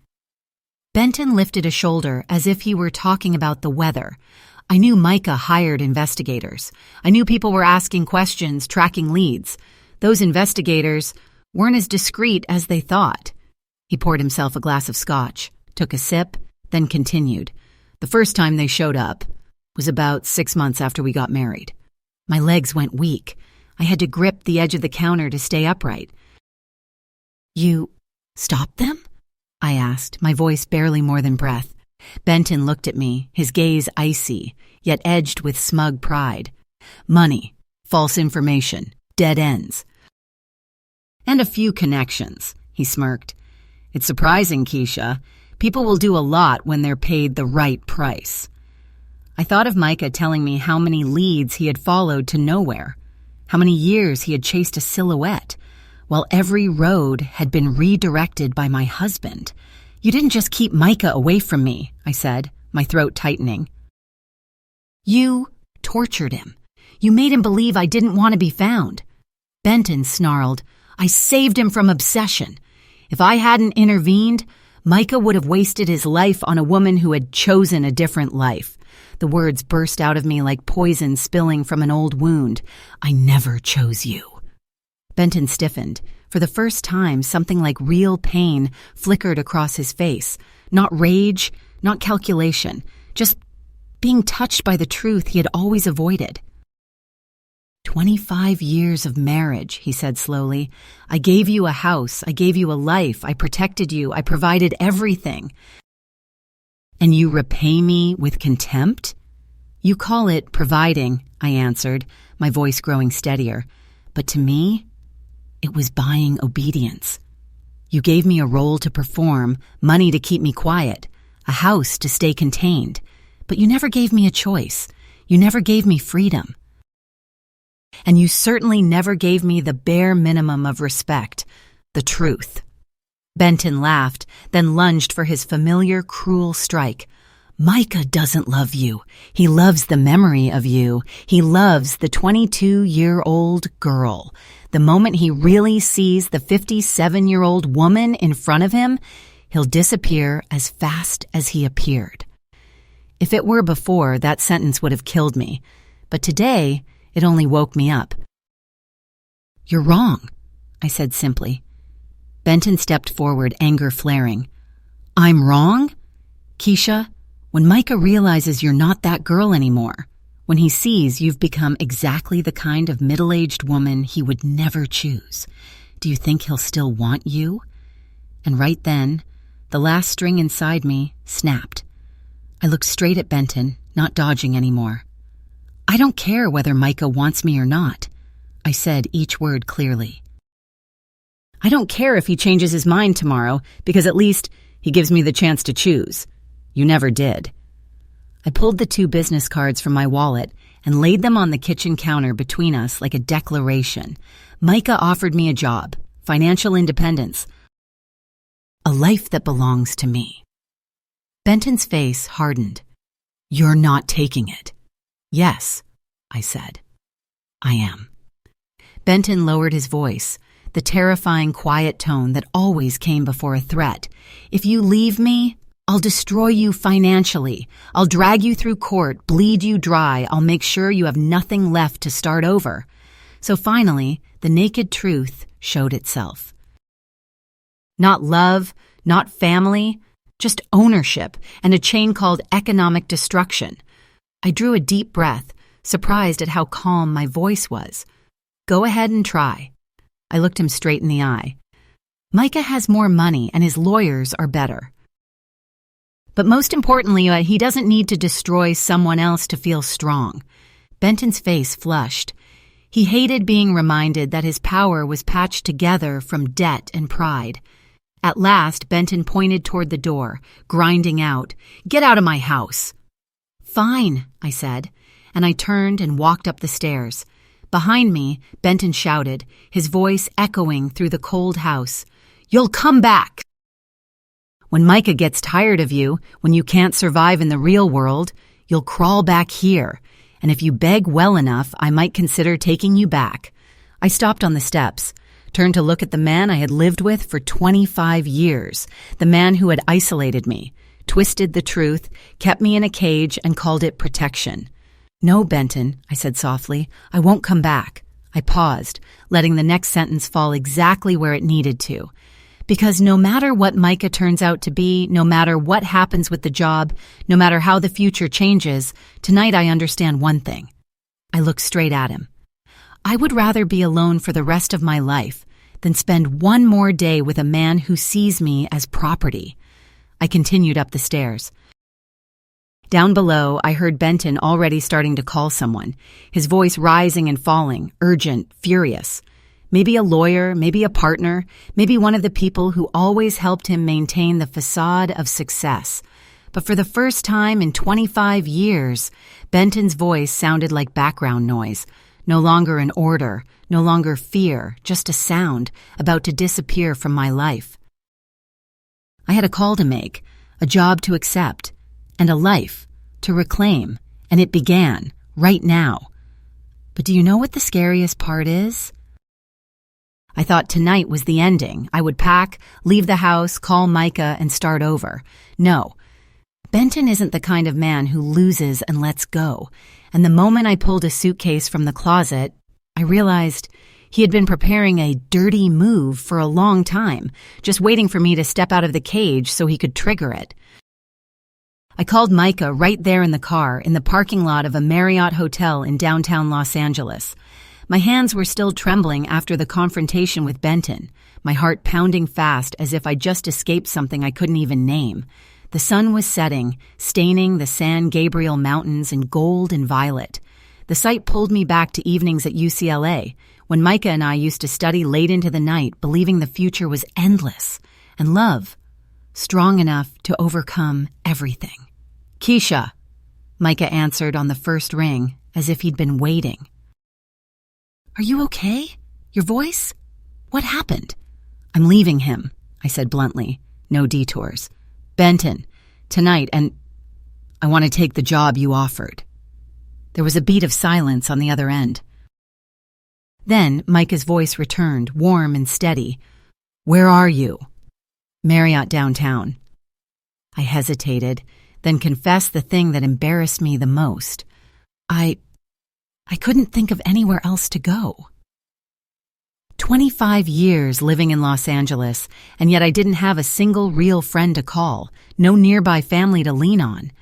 Benton lifted a shoulder as if he were talking about the weather. "I knew Micah hired investigators. I knew people were asking questions, tracking leads. Those investigators weren't as discreet as they thought." He poured himself a glass of scotch, took a sip, then continued. "The first time they showed up was about 6 months after we got married. My legs went weak. I had to grip the edge of the counter to stay upright." "You stopped them?" I asked, my voice barely more than breath. Benton looked at me, his gaze icy, yet edged with smug pride. "Money, false information, dead ends. And a few connections," he smirked. "It's surprising, Keisha. People will do a lot when they're paid the right price." I thought of Micah telling me how many leads he had followed to nowhere, how many years he had chased a silhouette, while every road had been redirected by my husband. "You didn't just keep Micah away from me," I said, my throat tightening. "You tortured him. You made him believe I didn't want to be found." Benton snarled, "I saved him from obsession. If I hadn't intervened, Micah would have wasted his life on a woman who had chosen a different life." The words burst out of me like poison spilling from an old wound. "I never chose you." Benton stiffened. For the first time, something like real pain flickered across his face. Not rage, not calculation, just being touched by the truth he had always avoided. 25 years of marriage," he said slowly. "I gave you a house, I gave you a life, I protected you, I provided everything. And you repay me with contempt?" "You call it providing," I answered, my voice growing steadier. "But to me, it was buying obedience. You gave me a role to perform, money to keep me quiet, a house to stay contained. But you never gave me a choice. You never gave me freedom. And you certainly never gave me the bare minimum of respect, the truth." Benton laughed, then lunged for his familiar, cruel strike. "Micah doesn't love you. He loves the memory of you. He loves the 22-year-old girl. The moment he really sees the 57-year-old woman in front of him, he'll disappear as fast as he appeared." If it were before, that sentence would have killed me. But today, it only woke me up. "You're wrong," I said simply. Benton stepped forward, anger flaring. "I'm wrong? Keisha, when Micah realizes you're not that girl anymore, when he sees you've become exactly the kind of middle-aged woman he would never choose, do you think he'll still want you?" And right then, the last string inside me snapped. I looked straight at Benton, not dodging anymore. "I don't care whether Micah wants me or not," I said each word clearly. "I don't care if he changes his mind tomorrow, because at least he gives me the chance to choose. You never did." I pulled the 2 business cards from my wallet and laid them on the kitchen counter between us like a declaration. Micah offered me a job, financial independence, a life that belongs to me. Benton's face hardened. "You're not taking it." Yes, I said. I am. Benton lowered his voice, the terrifying quiet tone that always came before a threat. If you leave me, I'll destroy you financially. I'll drag you through court, bleed you dry. I'll make sure you have nothing left to start over. So finally, the naked truth showed itself. Not love, not family, just ownership and a chain called economic destruction. I drew a deep breath, surprised at how calm my voice was. Go ahead and try. I looked him straight in the eye. Micah has more money and his lawyers are better. But most importantly, he doesn't need to destroy someone else to feel strong. Benton's face flushed. He hated being reminded that his power was patched together from debt and pride. At last, Benton pointed toward the door, grinding out, "Get out of my house." "Fine," I said, and I turned and walked up the stairs. Behind me, Benton shouted, his voice echoing through the cold house, "You'll come back!" When Micah gets tired of you, when you can't survive in the real world, you'll crawl back here, and if you beg well enough, I might consider taking you back. I stopped on the steps, turned to look at the man I had lived with for 25 years, the man who had isolated me, twisted the truth, kept me in a cage, and called it protection. "No, Benton," I said softly, "I won't come back." I paused, letting the next sentence fall exactly where it needed to. Because no matter what Micah turns out to be, no matter what happens with the job, no matter how the future changes, tonight I understand one thing. I looked straight at him. I would rather be alone for the rest of my life than spend one more day with a man who sees me as property. I continued up the stairs. Down below, I heard Benton already starting to call someone, his voice rising and falling, urgent, furious. Maybe a lawyer, maybe a partner, maybe one of the people who always helped him maintain the facade of success. But for the first time in 25 years, Benton's voice sounded like background noise, no longer an order, no longer fear, just a sound about to disappear from my life. I had a call to make, a job to accept, and a life to reclaim, and it began, right now. But do you know what the scariest part is? I thought tonight was the ending. I would pack, leave the house, call Micah, and start over. No. Benton isn't the kind of man who loses and lets go. And the moment I pulled a suitcase from the closet, I realized he had been preparing a dirty move for a long time, just waiting for me to step out of the cage so he could trigger it. I called Micah right there in the car, in the parking lot of a Marriott hotel in downtown Los Angeles. My hands were still trembling after the confrontation with Benton, my heart pounding fast as if I just escaped something I couldn't even name. The sun was setting, staining the San Gabriel Mountains in gold and violet. The sight pulled me back to evenings at UCLA, when Micah and I used to study late into the night, believing the future was endless, and love, strong enough to overcome everything. "Keisha," Micah answered on the first ring, as if he'd been waiting. "Are you okay? Your voice? What happened?" "I'm leaving him," I said bluntly. No detours. "Benton, tonight, and I want to take the job you offered." There was a beat of silence on the other end. Then Micah's voice returned, warm and steady. "Where are you?" "Marriott downtown." I hesitated, then confessed the thing that embarrassed me the most. I couldn't think of anywhere else to go. 25 years living in Los Angeles, and yet I didn't have a single real friend to call, no nearby family to lean on.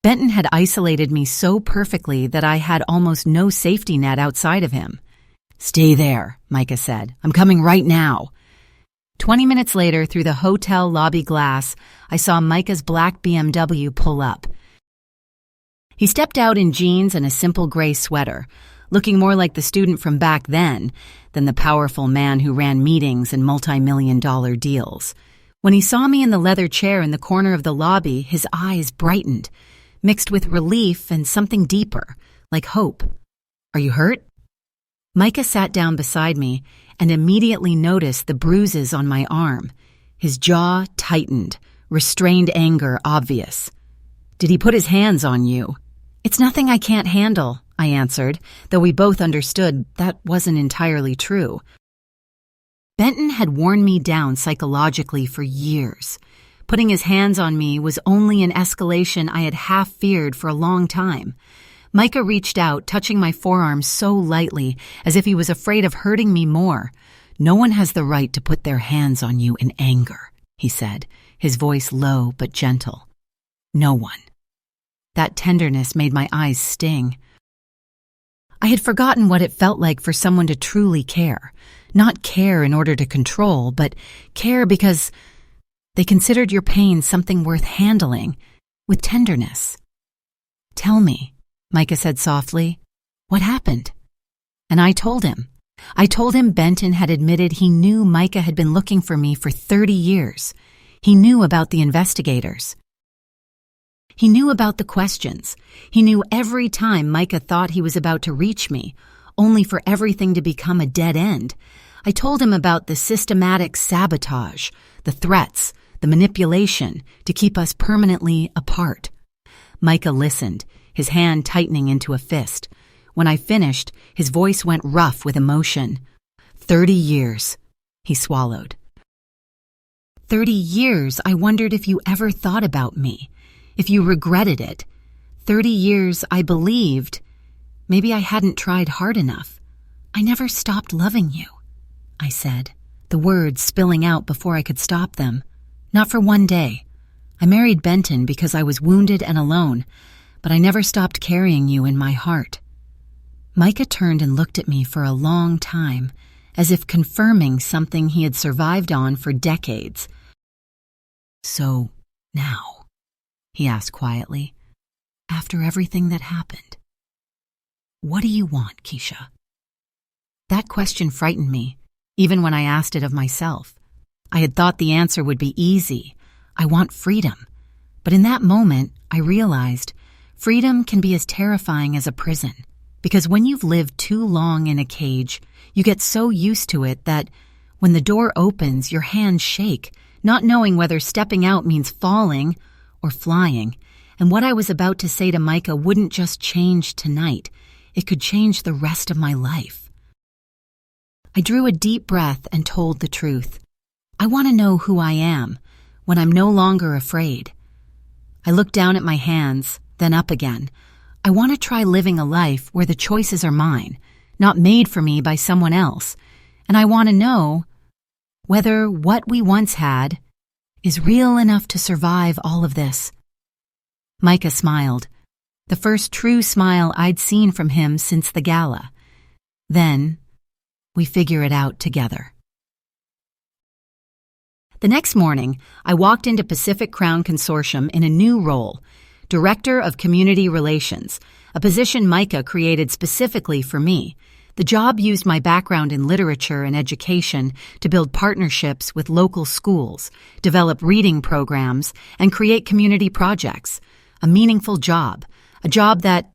Benton had isolated me so perfectly that I had almost no safety net outside of him. "Stay there," Micah said. "I'm coming right now." 20 minutes later, through the hotel lobby glass, I saw Micah's black BMW pull up. He stepped out in jeans and a simple gray sweater, looking more like the student from back then than the powerful man who ran meetings and multi-million-dollar deals. When he saw me in the leather chair in the corner of the lobby, his eyes brightened, mixed with relief and something deeper, like hope. "Are you hurt?" Micah sat down beside me and immediately noticed the bruises on my arm. His jaw tightened, restrained anger obvious. "Did he put his hands on you?" "It's nothing I can't handle," I answered, though we both understood that wasn't entirely true. Benton had worn me down psychologically for years. Putting his hands on me was only an escalation I had half feared for a long time. Micah reached out, touching my forearm so lightly, as if he was afraid of hurting me more. "No one has the right to put their hands on you in anger," he said, his voice low but gentle. "No one." That tenderness made my eyes sting. I had forgotten what it felt like for someone to truly care. Not care in order to control, but care because they considered your pain something worth handling, with tenderness. "Tell me," Micah said softly, "what happened?" And I told him. I told him Benton had admitted he knew Micah had been looking for me for 30 years. He knew about the investigators. He knew about the questions. He knew every time Micah thought he was about to reach me, only for everything to become a dead end. I told him about the systematic sabotage, the threats, the manipulation to keep us permanently apart. Micah listened, his hand tightening into a fist. When I finished, his voice went rough with emotion. 30 years, he swallowed. 30 years, I wondered if you ever thought about me, if you regretted it. 30 years, I believed. Maybe I hadn't tried hard enough. I never stopped loving you, I said, the words spilling out before I could stop them. Not for one day. I married Benton because I was wounded and alone, but I never stopped carrying you in my heart. Micah turned and looked at me for a long time, as if confirming something he had survived on for decades. "So, now," he asked quietly, "after everything that happened, what do you want, Keisha?" That question frightened me, even when I asked it of myself. I had thought the answer would be easy. I want freedom. But in that moment, I realized freedom can be as terrifying as a prison. Because when you've lived too long in a cage, you get so used to it that when the door opens, your hands shake, not knowing whether stepping out means falling or flying. And what I was about to say to Micah wouldn't just change tonight. It could change the rest of my life. I drew a deep breath and told the truth. I want to know who I am when I'm no longer afraid. I looked down at my hands, then up again. I want to try living a life where the choices are mine, not made for me by someone else. And I want to know whether what we once had is real enough to survive all of this. Micah smiled, the first true smile I'd seen from him since the gala. Then, we figure it out together. The next morning, I walked into Pacific Crown Consortium in a new role, Director of Community Relations, a position Micah created specifically for me. The job used my background in literature and education to build partnerships with local schools, develop reading programs, and create community projects. A meaningful job, a job that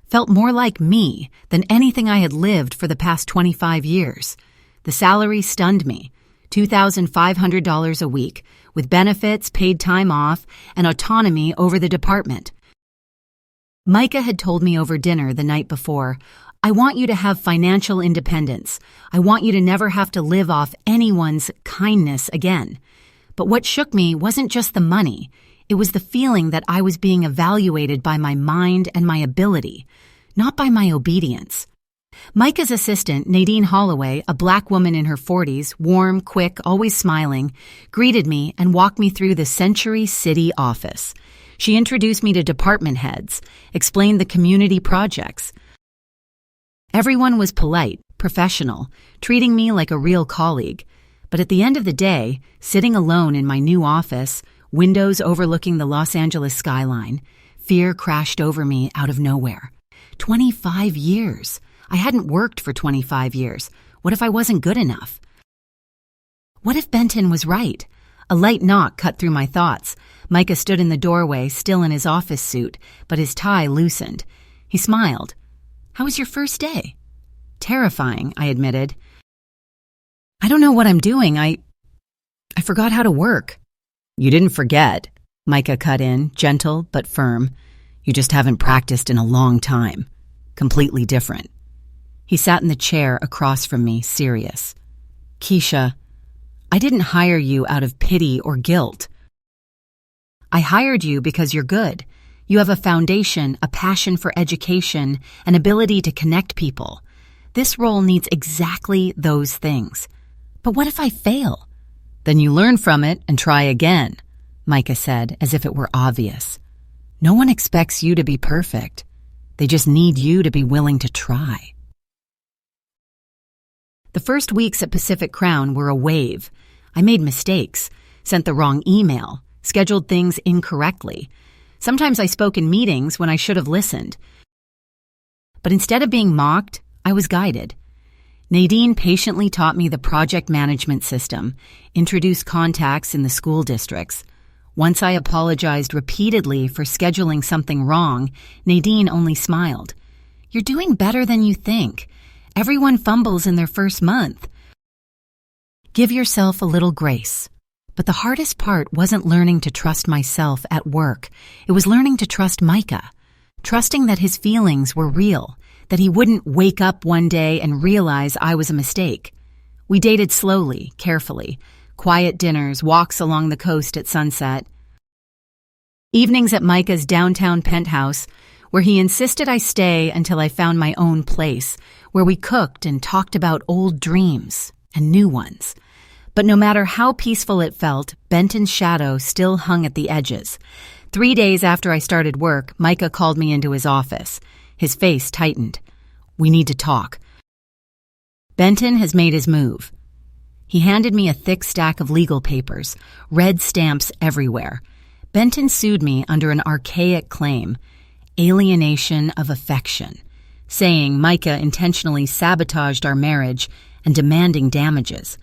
felt more like me than anything I had lived for the past 25 years. The salary stunned me, $2,500 a week, with benefits, paid time off, and autonomy over the department. Micah had told me over dinner the night before, "I want you to have financial independence. I want you to never have to live off anyone's kindness again." But what shook me wasn't just the money. It was the feeling that I was being evaluated by my mind and my ability, not by my obedience. Micah's assistant, Nadine Holloway, a black woman in her 40s, warm, quick, always smiling, greeted me and walked me through the Century City office. She introduced me to department heads, explained the community projects. Everyone was polite, professional, treating me like a real colleague. But at the end of the day, sitting alone in my new office, windows overlooking the Los Angeles skyline, fear crashed over me out of nowhere. 25 years. I hadn't worked for 25 years. What if I wasn't good enough? What if Benton was right? A light knock cut through my thoughts. Micah stood in the doorway, still in his office suit, but his tie loosened. He smiled. "How was your first day?" "Terrifying," I admitted. "I don't know what I'm doing. I forgot how to work." "You didn't forget," Micah cut in, gentle but firm. You just haven't practiced in a long time. Completely different. He sat in the chair across from me, serious. Keisha, I didn't hire you out of pity or guilt. I hired you because you're good. You have a foundation, a passion for education, an ability to connect people. This role needs exactly those things. But what if I fail? Then you learn from it and try again, Micah said, as if it were obvious. No one expects you to be perfect. They just need you to be willing to try. The first weeks at Pacific Crown were a wave. I made mistakes, sent the wrong email, scheduled things incorrectly. Sometimes I spoke in meetings when I should have listened. But instead of being mocked, I was guided. Nadine patiently taught me the project management system, introduced contacts in the school districts. Once I apologized repeatedly for scheduling something wrong, Nadine only smiled. You're doing better than you think. Everyone fumbles in their first month. Give yourself a little grace. But the hardest part wasn't learning to trust myself at work. It was learning to trust Micah, trusting that his feelings were real, that he wouldn't wake up one day and realize I was a mistake. We dated slowly, carefully, quiet dinners, walks along the coast at sunset, evenings at Micah's downtown penthouse, where he insisted I stay until I found my own place, where we cooked and talked about old dreams and new ones. But no matter how peaceful it felt, Benton's shadow still hung at the edges. 3 days after I started work, Micah called me into his office. His face tightened. We need to talk. Benton has made his move. He handed me a thick stack of legal papers, red stamps everywhere. Benton sued me under an archaic claim, alienation of affection, saying Micah intentionally sabotaged our marriage and demanding damages.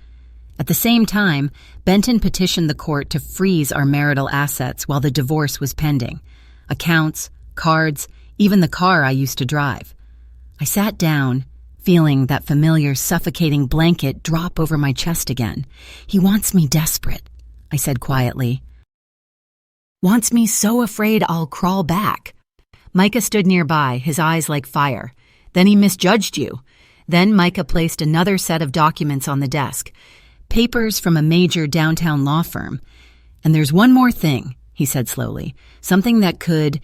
At the same time, Benton petitioned the court to freeze our marital assets while the divorce was pending. Accounts, cards, even the car I used to drive. I sat down, feeling that familiar suffocating blanket drop over my chest again. He wants me desperate, I said quietly. Wants me so afraid I'll crawl back. Micah stood nearby, his eyes like fire. Then he misjudged you. Then Micah placed another set of documents on the desk. Papers from a major downtown law firm. And there's one more thing, he said slowly. Something that could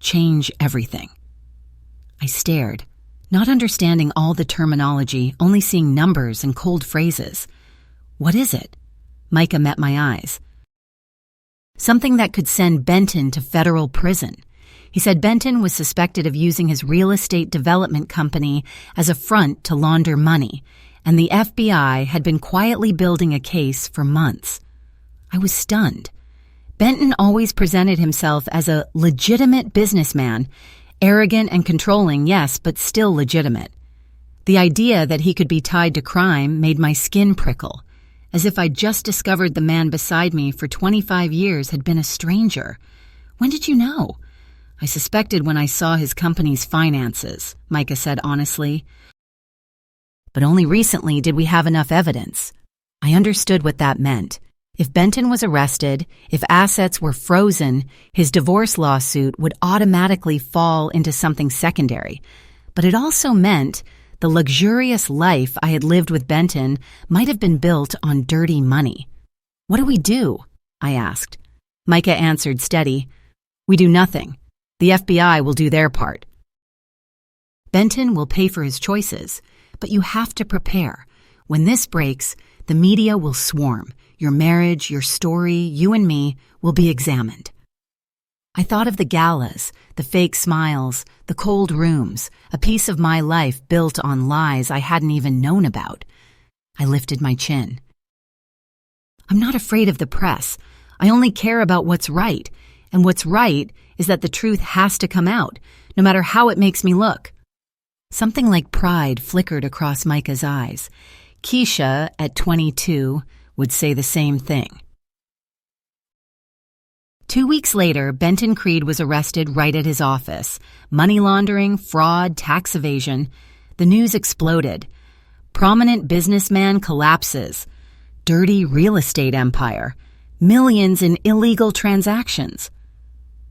change everything. I stared, not understanding all the terminology, only seeing numbers and cold phrases. What is it? Micah met my eyes. Something that could send Benton to federal prison. He said Benton was suspected of using his real estate development company as a front to launder money, and the FBI had been quietly building a case for months. I was stunned. Benton always presented himself as a legitimate businessman, arrogant and controlling, yes, but still legitimate. The idea that he could be tied to crime made my skin prickle, as if I'd just discovered the man beside me for 25 years had been a stranger. When did you know? I suspected when I saw his company's finances, Micah said honestly. But only recently did we have enough evidence. I understood what that meant. If Benton was arrested, if assets were frozen, his divorce lawsuit would automatically fall into something secondary. But it also meant the luxurious life I had lived with Benton might have been built on dirty money. What do we do? I asked. Micah answered steady. We do nothing. The FBI will do their part. Benton will pay for his choices. But you have to prepare. When this breaks, the media will swarm. Your marriage, your story, you and me will be examined. I thought of the galas, the fake smiles, the cold rooms, a piece of my life built on lies I hadn't even known about. I lifted my chin. I'm not afraid of the press. I only care about what's right. And what's right is that the truth has to come out, no matter how it makes me look. Something like pride flickered across Micah's eyes. Keisha, at 22, would say the same thing. 2 weeks later, Benton Creed was arrested right at his office. Money laundering, fraud, tax evasion. The news exploded. Prominent businessman collapses. Dirty real estate empire. Millions in illegal transactions.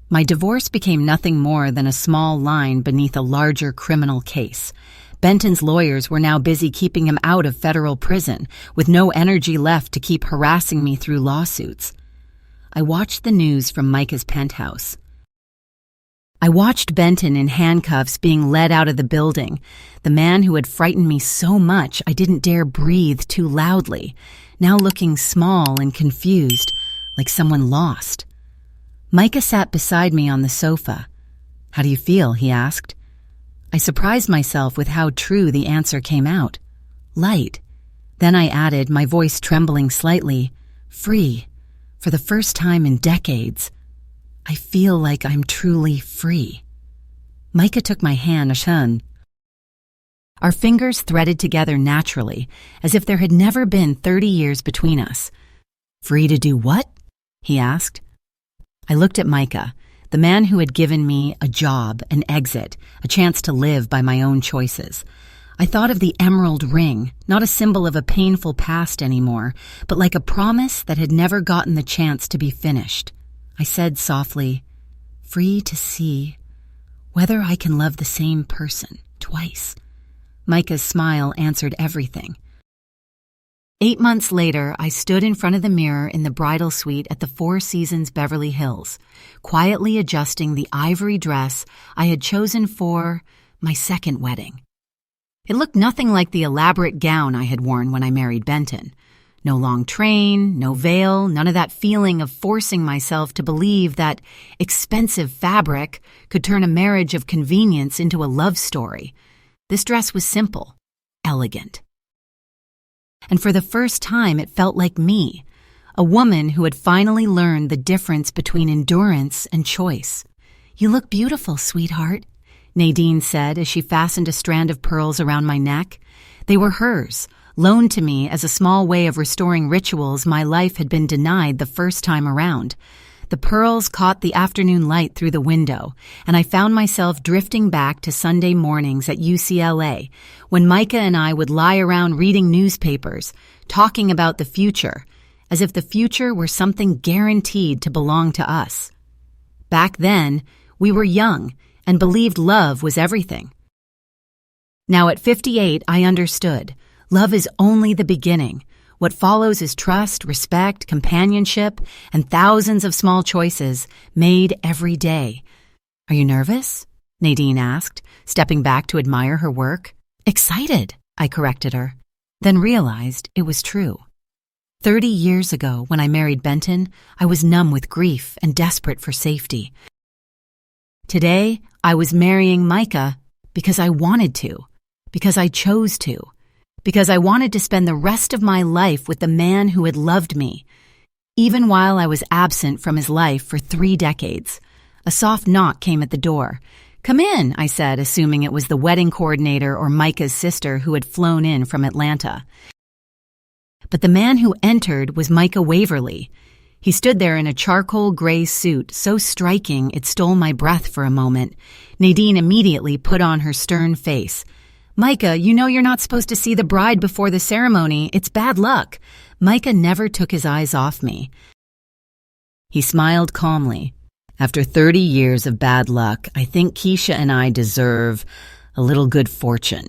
My divorce became nothing more than a small line beneath a larger criminal case. Benton's lawyers were now busy keeping him out of federal prison, with no energy left to keep harassing me through lawsuits. I watched the news from Micah's penthouse. I watched Benton in handcuffs being led out of the building, the man who had frightened me so much I didn't dare breathe too loudly, now looking small and confused, like someone lost. Micah sat beside me on the sofa. "How do you feel?" he asked. I surprised myself with how true the answer came out. Light. Then I added, my voice trembling slightly, "Free. For the first time in decades. I feel like I'm truly free." Micah took my hand, Ashan. Our fingers threaded together naturally, as if there had never been 30 years between us. "Free to do what?" he asked. I looked at Micah, the man who had given me a job, an exit, a chance to live by my own choices. I thought of the emerald ring, not a symbol of a painful past anymore, but like a promise that had never gotten the chance to be finished. I said softly, "Free to see whether I can love the same person twice." Micah's smile answered everything. 8 months later, I stood in front of the mirror in the bridal suite at the Four Seasons Beverly Hills, quietly adjusting the ivory dress I had chosen for my second wedding. It looked nothing like the elaborate gown I had worn when I married Benton. No long train, no veil, none of that feeling of forcing myself to believe that expensive fabric could turn a marriage of convenience into a love story. This dress was simple, elegant. And for the first time, it felt like me, a woman who had finally learned the difference between endurance and choice. "You look beautiful, sweetheart," Nadine said as she fastened a strand of pearls around my neck. They were hers, loaned to me as a small way of restoring rituals my life had been denied the first time around. The pearls caught the afternoon light through the window, and I found myself drifting back to Sunday mornings at UCLA, when Micah and I would lie around reading newspapers, talking about the future, as if the future were something guaranteed to belong to us. Back then, we were young and believed love was everything. Now at 58, I understood. Love is only the beginning. What follows is trust, respect, companionship, and thousands of small choices made every day. "Are you nervous?" Nadine asked, stepping back to admire her work. "Excited," I corrected her, then realized it was true. 30 years ago, when I married Benton, I was numb with grief and desperate for safety. Today, I was marrying Micah because I wanted to, because I chose to, because I wanted to spend the rest of my life with the man who had loved me, even while I was absent from his life for 3 decades. A soft knock came at the door. "Come in," I said, assuming it was the wedding coordinator or Micah's sister who had flown in from Atlanta. But the man who entered was Micah Waverly. He stood there in a charcoal gray suit, so striking it stole my breath for a moment. Nadine immediately put on her stern face. "Micah, you know you're not supposed to see the bride before the ceremony. It's bad luck." Micah never took his eyes off me. He smiled calmly. "After 30 years of bad luck, I think Keisha and I deserve a little good fortune."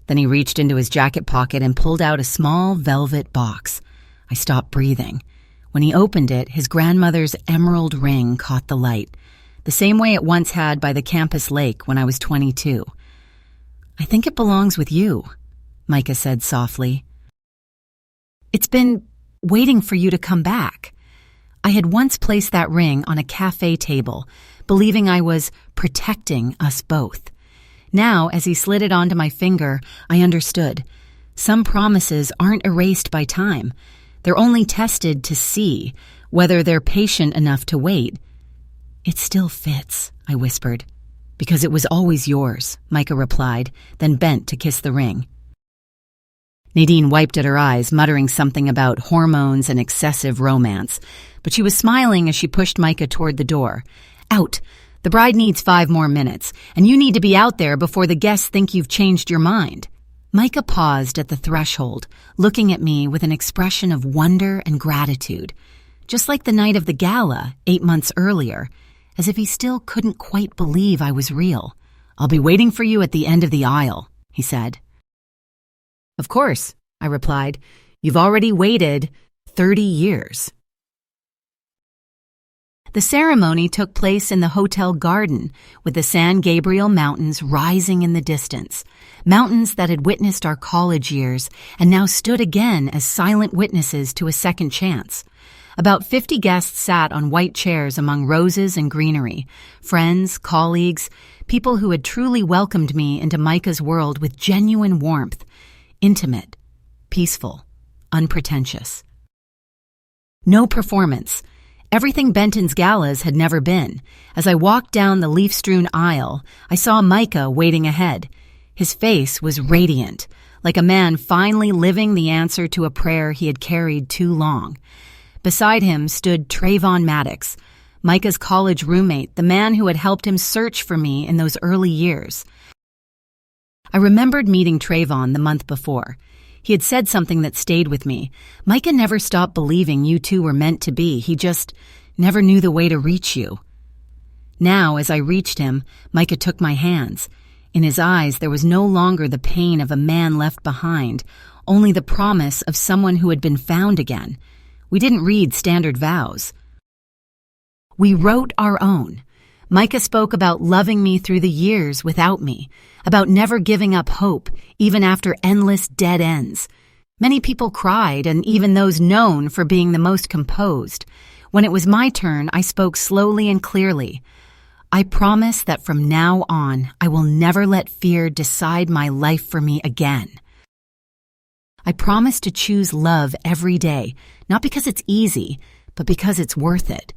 Then he reached into his jacket pocket and pulled out a small velvet box. I stopped breathing. When he opened it, his grandmother's emerald ring caught the light, the same way it once had by the campus lake when I was 22. "I think it belongs with you," Micah said softly. "It's been waiting for you to come back." I had once placed that ring on a cafe table, believing I was protecting us both. Now, as he slid it onto my finger, I understood. Some promises aren't erased by time. They're only tested to see whether they're patient enough to wait. "It still fits," I whispered. "Because it was always yours," Micah replied, then bent to kiss the ring. Nadine wiped at her eyes, muttering something about hormones and excessive romance, but she was smiling as she pushed Micah toward the door. "Out! The bride needs 5 more minutes, and you need to be out there before the guests think you've changed your mind." Micah paused at the threshold, looking at me with an expression of wonder and gratitude, just like the night of the gala 8 months earlier, as if he still couldn't quite believe I was real. "I'll be waiting for you at the end of the aisle," he said. "Of course," I replied. "You've already waited 30 years." The ceremony took place in the hotel garden, with the San Gabriel Mountains rising in the distance, mountains that had witnessed our college years and now stood again as silent witnesses to a second chance. About 50 guests sat on white chairs among roses and greenery, friends, colleagues, people who had truly welcomed me into Micah's world with genuine warmth, intimate, peaceful, unpretentious. No performance. Everything Benton's galas had never been. As I walked down the leaf-strewn aisle, I saw Micah waiting ahead. His face was radiant, like a man finally living the answer to a prayer he had carried too long. Beside him stood Trayvon Maddox, Micah's college roommate, the man who had helped him search for me in those early years. I remembered meeting Trayvon the month before. He had said something that stayed with me. "Micah never stopped believing you two were meant to be. He just never knew the way to reach you." Now, as I reached him, Micah took my hands. In his eyes, there was no longer the pain of a man left behind, only the promise of someone who had been found again. We didn't read standard vows. We wrote our own. Micah spoke about loving me through the years without me, about never giving up hope, even after endless dead ends. Many people cried, and even those known for being the most composed. When it was my turn, I spoke slowly and clearly. "I promise that from now on, I will never let fear decide my life for me again. I promise to choose love every day, not because it's easy, but because it's worth it."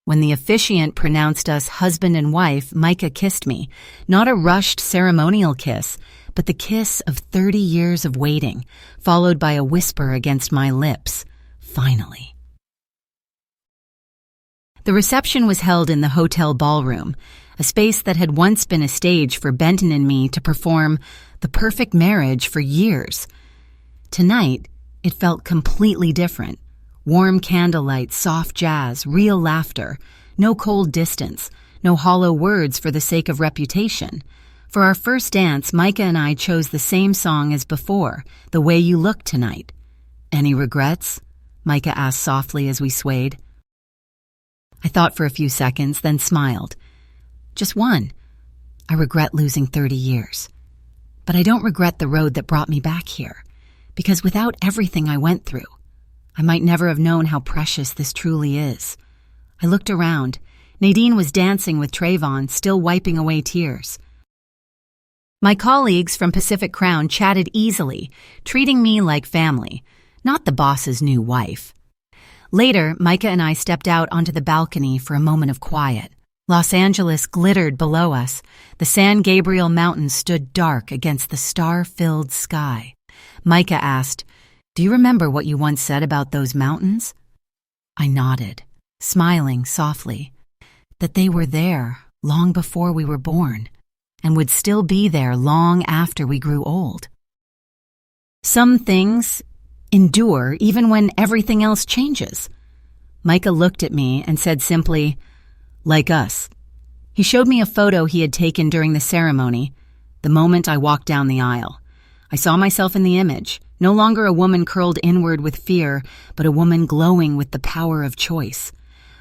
When the officiant pronounced us husband and wife, Micah kissed me, not a rushed ceremonial kiss, but the kiss of 30 years of waiting, followed by a whisper against my lips, "Finally." The reception was held in the hotel ballroom, a space that had once been a stage for Benton and me to perform the perfect marriage for years. Tonight, it felt completely different. Warm candlelight, soft jazz, real laughter, no cold distance, no hollow words for the sake of reputation. For our first dance, Micah and I chose the same song as before, "The Way You Look Tonight." "Any regrets?" Micah asked softly as we swayed. I thought for a few seconds, then smiled. "Just one. I regret losing 30 years. But I don't regret the road that brought me back here, because without everything I went through, I might never have known how precious this truly is." I looked around. Nadine was dancing with Trayvon, still wiping away tears. My colleagues from Pacific Crown chatted easily, treating me like family, not the boss's new wife. Later, Micah and I stepped out onto the balcony for a moment of quiet. Los Angeles glittered below us. The San Gabriel Mountains stood dark against the star-filled sky. Micah asked, "Do you remember what you once said about those mountains?" I nodded, smiling softly, that they were there long before we were born, and would still be there long after we grew old. Some things endure even when everything else changes. Micah looked at me and said simply, "Like us." He showed me a photo he had taken during the ceremony, the moment I walked down the aisle. I saw myself in the image, no longer a woman curled inward with fear, but a woman glowing with the power of choice.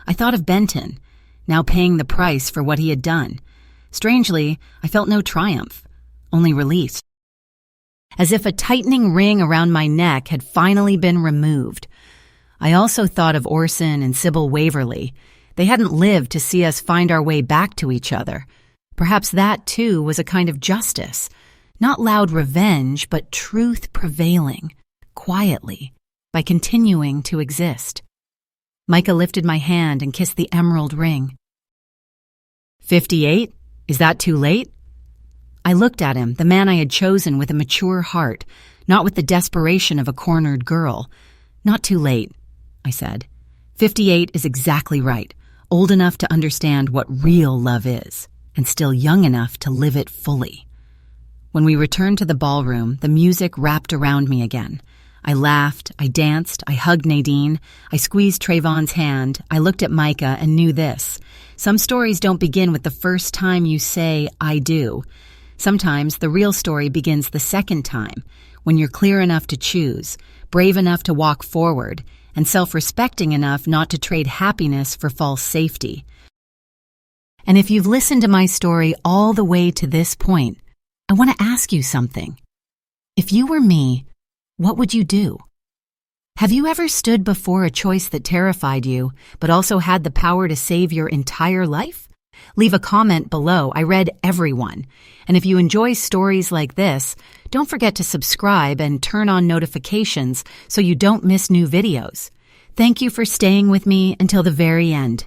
I thought of Benton, now paying the price for what he had done. Strangely, I felt no triumph, only relief. As if a tightening ring around my neck had finally been removed. I also thought of Orson and Sybil Waverly. They hadn't lived to see us find our way back to each other. Perhaps that, too, was a kind of justice. Not loud revenge, but truth prevailing, quietly, by continuing to exist. Micah lifted my hand and kissed the emerald ring. 58? Is that too late? I looked at him, the man I had chosen with a mature heart, not with the desperation of a cornered girl. Not too late, I said. 58 is exactly right, old enough to understand what real love is, and still young enough to live it fully. When we returned to the ballroom, the music wrapped around me again. I laughed, I danced, I hugged Nadine, I squeezed Trayvon's hand, I looked at Micah and knew this. Some stories don't begin with the first time you say, I do. Sometimes the real story begins the second time, when you're clear enough to choose, brave enough to walk forward, and self-respecting enough not to trade happiness for false safety. And if you've listened to my story all the way to this point, I want to ask you something. If you were me, what would you do? Have you ever stood before a choice that terrified you, but also had the power to save your entire life? Leave a comment below. I read every one. And if you enjoy stories like this, don't forget to subscribe and turn on notifications so you don't miss new videos. Thank you for staying with me until the very end.